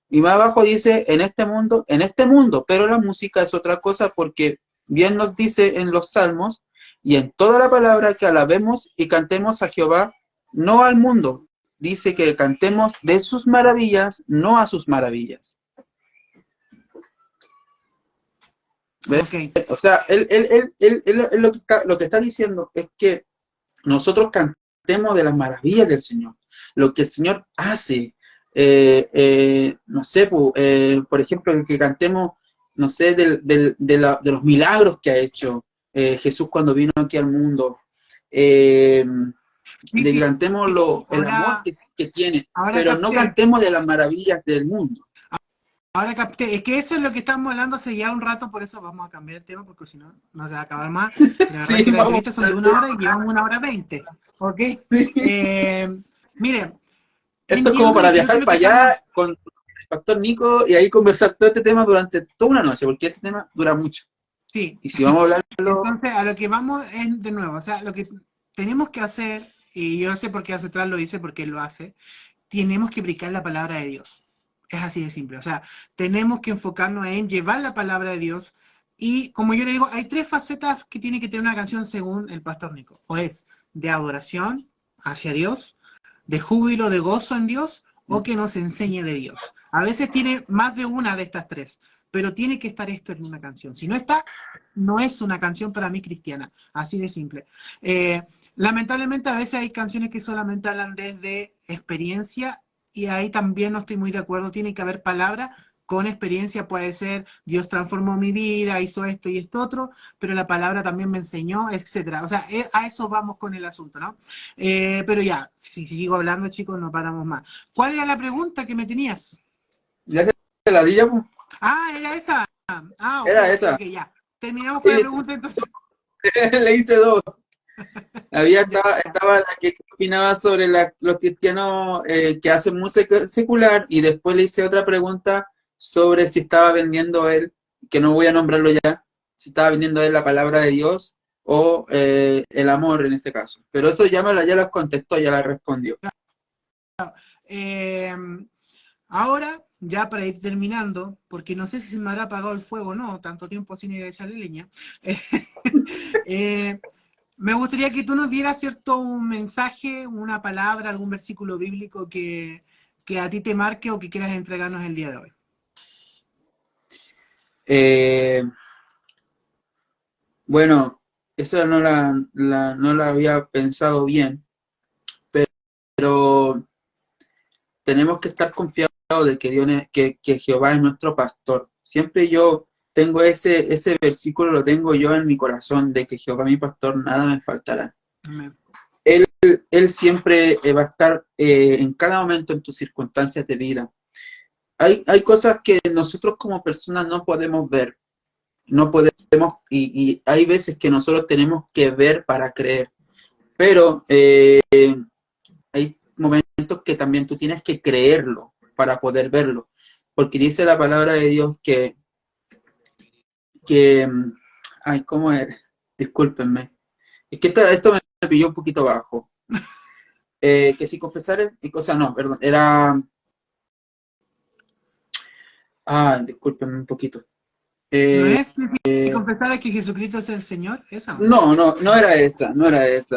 Y más abajo dice, en este mundo, pero la música es otra cosa porque bien nos dice en los Salmos y en toda la palabra que alabemos y cantemos a Jehová, no al mundo. Dice que cantemos de sus maravillas, no a sus maravillas. ¿Ves? Ok. O sea, él lo que está diciendo es que nosotros cantemos de las maravillas del Señor, lo que el Señor hace. No sé, por ejemplo, que cantemos, no sé, de los milagros que ha hecho Jesús cuando vino aquí al mundo. Sí, De que sí, cantemos sí. el amor Ahora, que tiene, ahora pero no capté. cantemos de las maravillas del mundo. Ahora capté, es que eso es lo que estamos hablando hace ya un rato, por eso vamos a cambiar el tema, porque si no, no se va a acabar más. Y la verdad es Sí, que las vamos entrevistas son a de 1 hora y llevamos 1 hora 20. ¿Ok? Miren, Esto es como entiendo para y creo que viajar lo que para estamos... allá con el Pastor Nico y ahí conversar todo este tema durante toda una noche, porque este tema dura mucho. Sí, Y si vamos a hablarlo, entonces a lo que vamos es de nuevo, o sea, lo que tenemos que hacer, y yo sé por qué hace atrás lo dice, porque él lo hace, tenemos que predicar la palabra de Dios. Es así de simple. O sea, tenemos que enfocarnos en llevar la palabra de Dios. Y como yo le digo, hay 3 facetas que tiene que tener una canción según el pastor Nico. O es de adoración hacia Dios, de júbilo, de gozo en Dios, o que nos enseñe de Dios. A veces tiene más de una de estas 3, pero tiene que estar esto en una canción. Si no está, no es una canción para mí cristiana. Así de simple. Lamentablemente a veces hay canciones que solamente hablan desde experiencia y ahí también no estoy muy de acuerdo. Tiene que haber palabra con experiencia, puede ser Dios transformó mi vida, hizo esto y esto otro, pero la palabra también me enseñó, etcétera. O sea, a eso vamos con el asunto, ¿no? Pero ya, si sigo hablando, chicos, no paramos más. ¿Cuál era la pregunta que me tenías? ya se la di ya, pues. Ah, era esa. Ah, ok, Era ok, esa. ok, ya. Terminamos con la Sí, pregunta entonces. le hice 2. Ya, Estaba la que opinaba sobre los cristianos que hacen música secular y después le hice otra pregunta sobre si estaba vendiendo él, que no voy a nombrarlo ya, si estaba vendiendo él la palabra de Dios o el amor en este caso. Pero eso ya las contestó, ya la respondió. Eh, ahora, ya para ir terminando, porque no sé si se me habrá apagado el fuego o no, tanto tiempo sin ir a echarle leña, me gustaría que tú nos dieras cierto un mensaje, una palabra, algún versículo bíblico que a ti te marque o que quieras entregarnos el día de hoy. Bueno, eso no la había pensado bien, pero tenemos que estar confiados de que que Jehová es nuestro pastor. Siempre yo tengo ese versículo, lo tengo yo en mi corazón, de que Jehová mi pastor, nada me faltará. Amén. Él siempre va a estar en cada momento en tus circunstancias de vida. Hay cosas que nosotros como personas no podemos ver, no podemos, y hay veces que nosotros tenemos que ver para creer, pero hay momentos que también tú tienes que creerlo para poder verlo, porque dice la palabra de Dios que ay, ¿cómo es? Discúlpenme, es que esto me pilló un poquito bajo. Que si confesar, o sea, no, perdón, era, discúlpenme un poquito. ¿No es que confesar que Jesucristo es el Señor? ¿Esa o no? No era esa,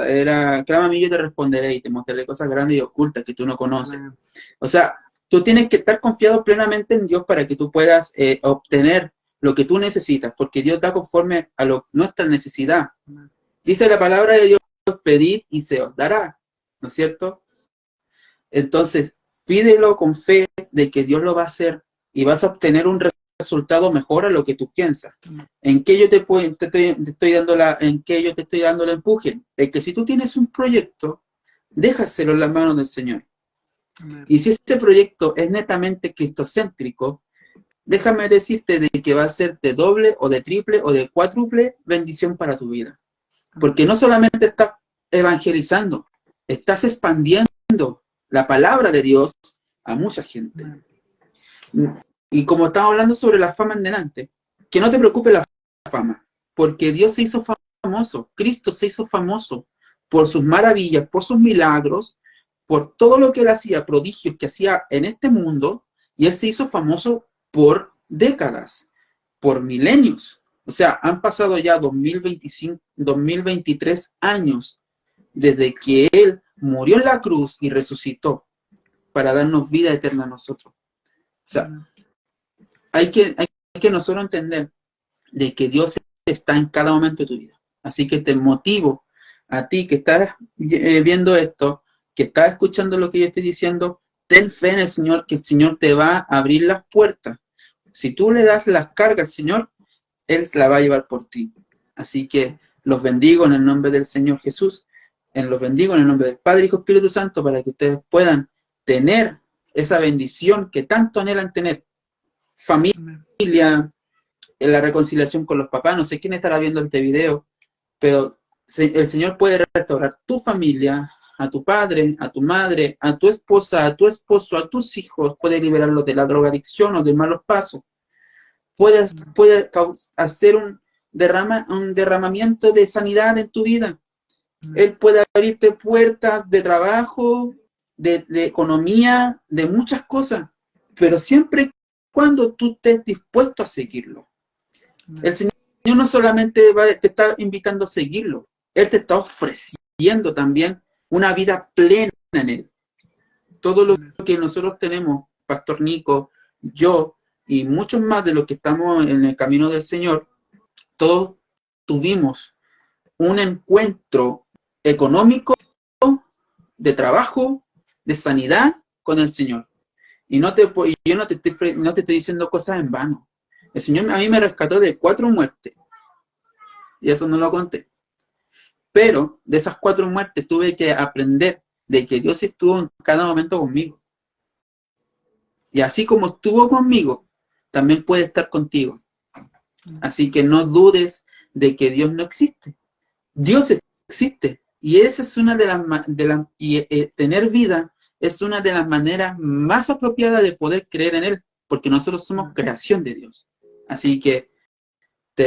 era, clama a mí, yo te responderé y te mostraré cosas grandes y ocultas que tú no conoces. Amén. O sea, tú tienes que estar confiado plenamente en Dios para que tú puedas obtener lo que tú necesitas, porque Dios da conforme a nuestra necesidad. Amén. Dice la palabra de Dios, pedid y se os dará, ¿no es cierto? Entonces, pídelo con fe de que Dios lo va a hacer y vas a obtener un resultado mejor a lo que tú piensas. ¿En qué yo te estoy dando en qué yo te estoy dando el empuje? De que si tú tienes un proyecto, déjaselo en las manos del Señor. Amén. Y si ese proyecto es netamente cristocéntrico, déjame decirte de que va a ser de doble o de triple o de cuádruple bendición para tu vida. Porque no solamente estás evangelizando, estás expandiendo la palabra de Dios a mucha gente. Y como estamos hablando sobre la fama en delante, que no te preocupe la fama, porque Dios se hizo famoso, Cristo se hizo famoso por sus maravillas, por sus milagros, por todo lo que él hacía, prodigios que hacía en este mundo, y él se hizo famoso por décadas, por milenios. O sea, han pasado ya 2023 años desde que él murió en la cruz y resucitó para darnos vida eterna a nosotros. O sea, hay que nosotros entender de que Dios está en cada momento de tu vida. Así que te motivo a ti que estás viendo esto, que estás escuchando lo que yo estoy diciendo, ten fe en el Señor, que el Señor te va a abrir las puertas. Si tú le das las cargas al Señor, Él la va a llevar por ti. Así que los bendigo en el nombre del Señor Jesús, los bendigo en el nombre del Padre, Hijo y Espíritu Santo, para que ustedes puedan tener esa bendición que tanto anhelan tener. Familia, en la reconciliación con los papás. No sé quién estará viendo este video, pero el Señor puede restaurar tu familia, a tu padre, a tu madre, a tu esposa, a tu esposo, a tus hijos. Puede liberarlos de la drogadicción o de malos pasos. Puede hacer un derramamiento de sanidad en tu vida. Él puede abrirte puertas de trabajo, de economía, de muchas cosas, pero siempre cuando tú estés dispuesto a seguirlo. El Señor no solamente te está invitando a seguirlo, Él te está ofreciendo también una vida plena en Él. Todo lo que nosotros tenemos, Pastor Nico, yo y muchos más de los que estamos en el camino del Señor, todos tuvimos un encuentro económico, de trabajo, de sanidad con el Señor. Y yo no te estoy diciendo cosas en vano. El Señor a mí me rescató de 4 muertes. Y eso no lo conté. Pero de esas 4 muertes tuve que aprender de que Dios estuvo en cada momento conmigo. Y así como estuvo conmigo, también puede estar contigo. Así que no dudes de que Dios no existe. Dios existe. Y esa es una tener vida es una de las maneras más apropiadas de poder creer en Él, porque nosotros somos creación de Dios. Así que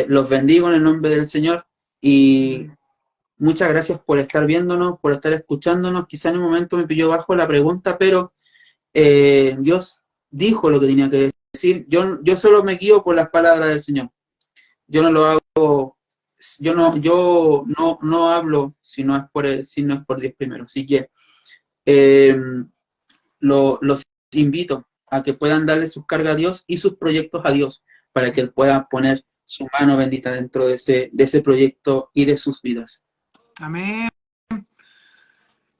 los bendigo en el nombre del Señor y muchas gracias por estar viéndonos, por estar escuchándonos. Quizá en un momento me pilló bajo la pregunta, pero Dios dijo lo que tenía que decir. Yo solo me guío por las palabras del Señor. Yo no lo hago, yo no hablo si no es por Dios primero. Así que los invito a que puedan darle sus cargas a Dios y sus proyectos a Dios, para que Él pueda poner su mano bendita dentro de ese proyecto y de sus vidas. Amén.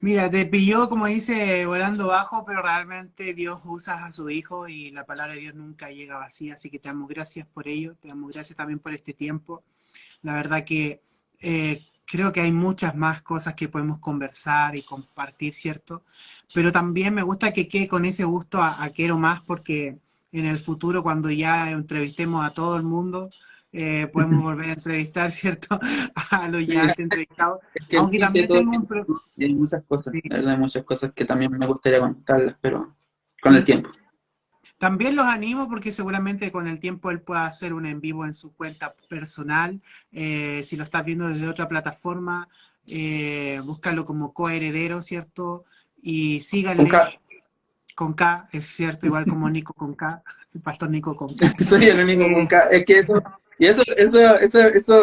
Mira, te pilló, como dice, volando bajo, pero realmente Dios usa a su Hijo y la palabra de Dios nunca llega vacía, así que te damos gracias por ello, te damos gracias también por este tiempo. La verdad que creo que hay muchas más cosas que podemos conversar y compartir, ¿cierto? Pero también me gusta que quede con ese gusto a quiero más, porque en el futuro, cuando ya entrevistemos a todo el mundo, podemos volver a entrevistar, ¿cierto? A los ya antes entrevistados. Es que Aunque también tengo hay muchas cosas, sí. la verdad, hay muchas cosas que también me gustaría contarlas, pero con el tiempo. También los animo porque seguramente con el tiempo él pueda hacer un en vivo en su cuenta personal. Si lo estás viendo desde otra plataforma, búscalo como coheredero, ¿cierto? Y síganle. Con K, es cierto, igual como Nico con K, el pastor Nico con K. Soy el único con K. Es que eso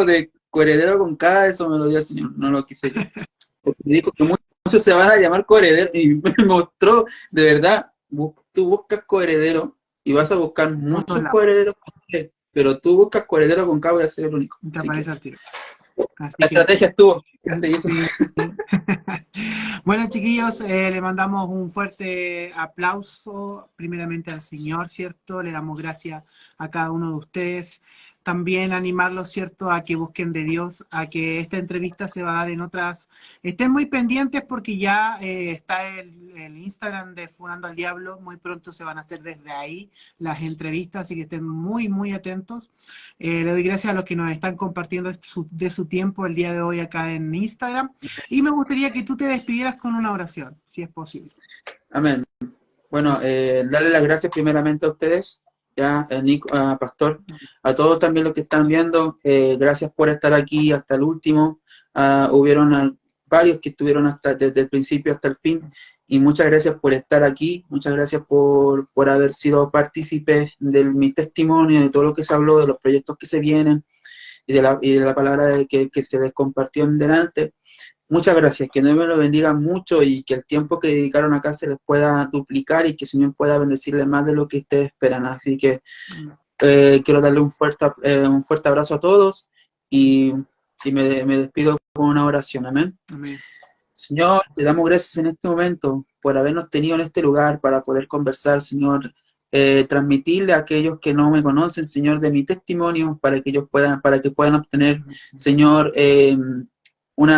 de coheredero con K, eso me lo dio el Señor, no lo quise yo. Porque me dijo que muchos se van a llamar coheredero y me mostró, de verdad, tú buscas coheredero y vas a buscar muchos coherederos con K, pero tú buscas coheredero con K, voy a ser el único. Te aparece al tiro. La estrategia estuvo. Sí. Bueno, chiquillos, le mandamos un fuerte aplauso primeramente al Señor, ¿cierto? Le damos gracias a cada uno de ustedes. también animarlos, ¿cierto?, a que busquen de Dios, a que esta entrevista se va a dar en otras. Estén muy pendientes porque ya está el Instagram de Funando al Diablo, muy pronto se van a hacer desde ahí las entrevistas, así que estén muy, muy atentos. Le doy gracias a los que nos están compartiendo de su tiempo el día de hoy acá en Instagram, y me gustaría que tú te despidieras con una oración, si es posible. Amén. Bueno, darle las gracias primeramente a ustedes, ya, Nico, Pastor, a todos también los que están viendo, gracias por estar aquí hasta el último. Hubieron varios que estuvieron desde el principio hasta el fin, y muchas gracias por estar aquí, muchas gracias por haber sido partícipes de mi testimonio, de todo lo que se habló, de los proyectos que se vienen, y de la palabra que se les compartió en delante. Muchas gracias, que Dios me lo bendiga mucho y que el tiempo que dedicaron acá se les pueda duplicar y que el Señor pueda bendecirles más de lo que ustedes esperan. Así que quiero darle un fuerte abrazo a todos y me despido con una oración. Amén. Amén. Señor, te damos gracias en este momento por habernos tenido en este lugar para poder conversar, Señor. Transmitirle a aquellos que no me conocen, Señor, de mi testimonio, para que puedan obtener, Señor, un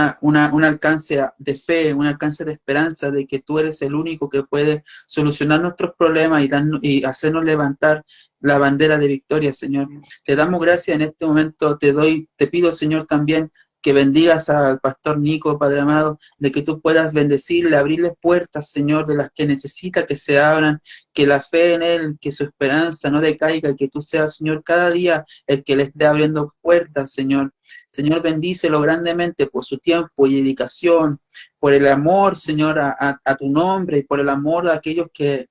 alcance de fe, un alcance de esperanza de que tú eres el único que puede solucionar nuestros problemas y hacernos levantar la bandera de victoria, Señor. Te damos gracias en este momento, te pido, Señor, también que bendigas al pastor Nico, Padre amado, de que tú puedas bendecirle, abrirle puertas, Señor, de las que necesita que se abran, que la fe en él, que su esperanza no decaiga, que tú seas, Señor, cada día el que le esté abriendo puertas, Señor. Señor, bendícelo grandemente por su tiempo y dedicación, por el amor, Señor, a tu nombre y por el amor de aquellos que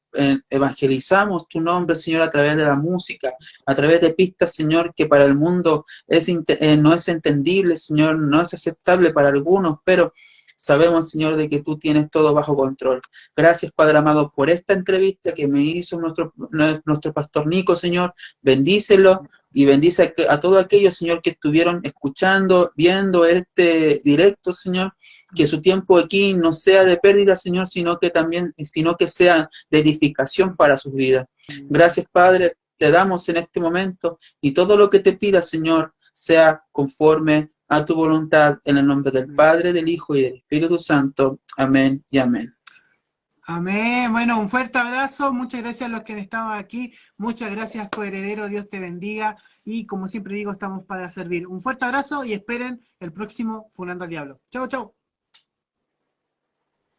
evangelizamos tu nombre, Señor, a través de la música, a través de pistas, Señor, que para el mundo no es entendible, Señor, no es aceptable para algunos, pero sabemos, Señor, de que tú tienes todo bajo control. Gracias, Padre amado, por esta entrevista que me hizo nuestro pastor Nico, Señor. Bendícelo y bendice a todos aquellos, Señor, que estuvieron escuchando, viendo este directo, Señor. Que su tiempo aquí no sea de pérdida, Señor, sino que sea de edificación para sus vidas. Gracias, Padre, te damos en este momento y todo lo que te pida, Señor, sea conforme a tu voluntad, en el nombre del Padre, del Hijo y del Espíritu Santo. Amén y amén. Amén. Bueno, un fuerte abrazo. Muchas gracias a los que han estado aquí. Muchas gracias, coheredero. Dios te bendiga. Y como siempre digo, estamos para servir. Un fuerte abrazo y esperen el próximo Funando al Diablo. Chau, chau.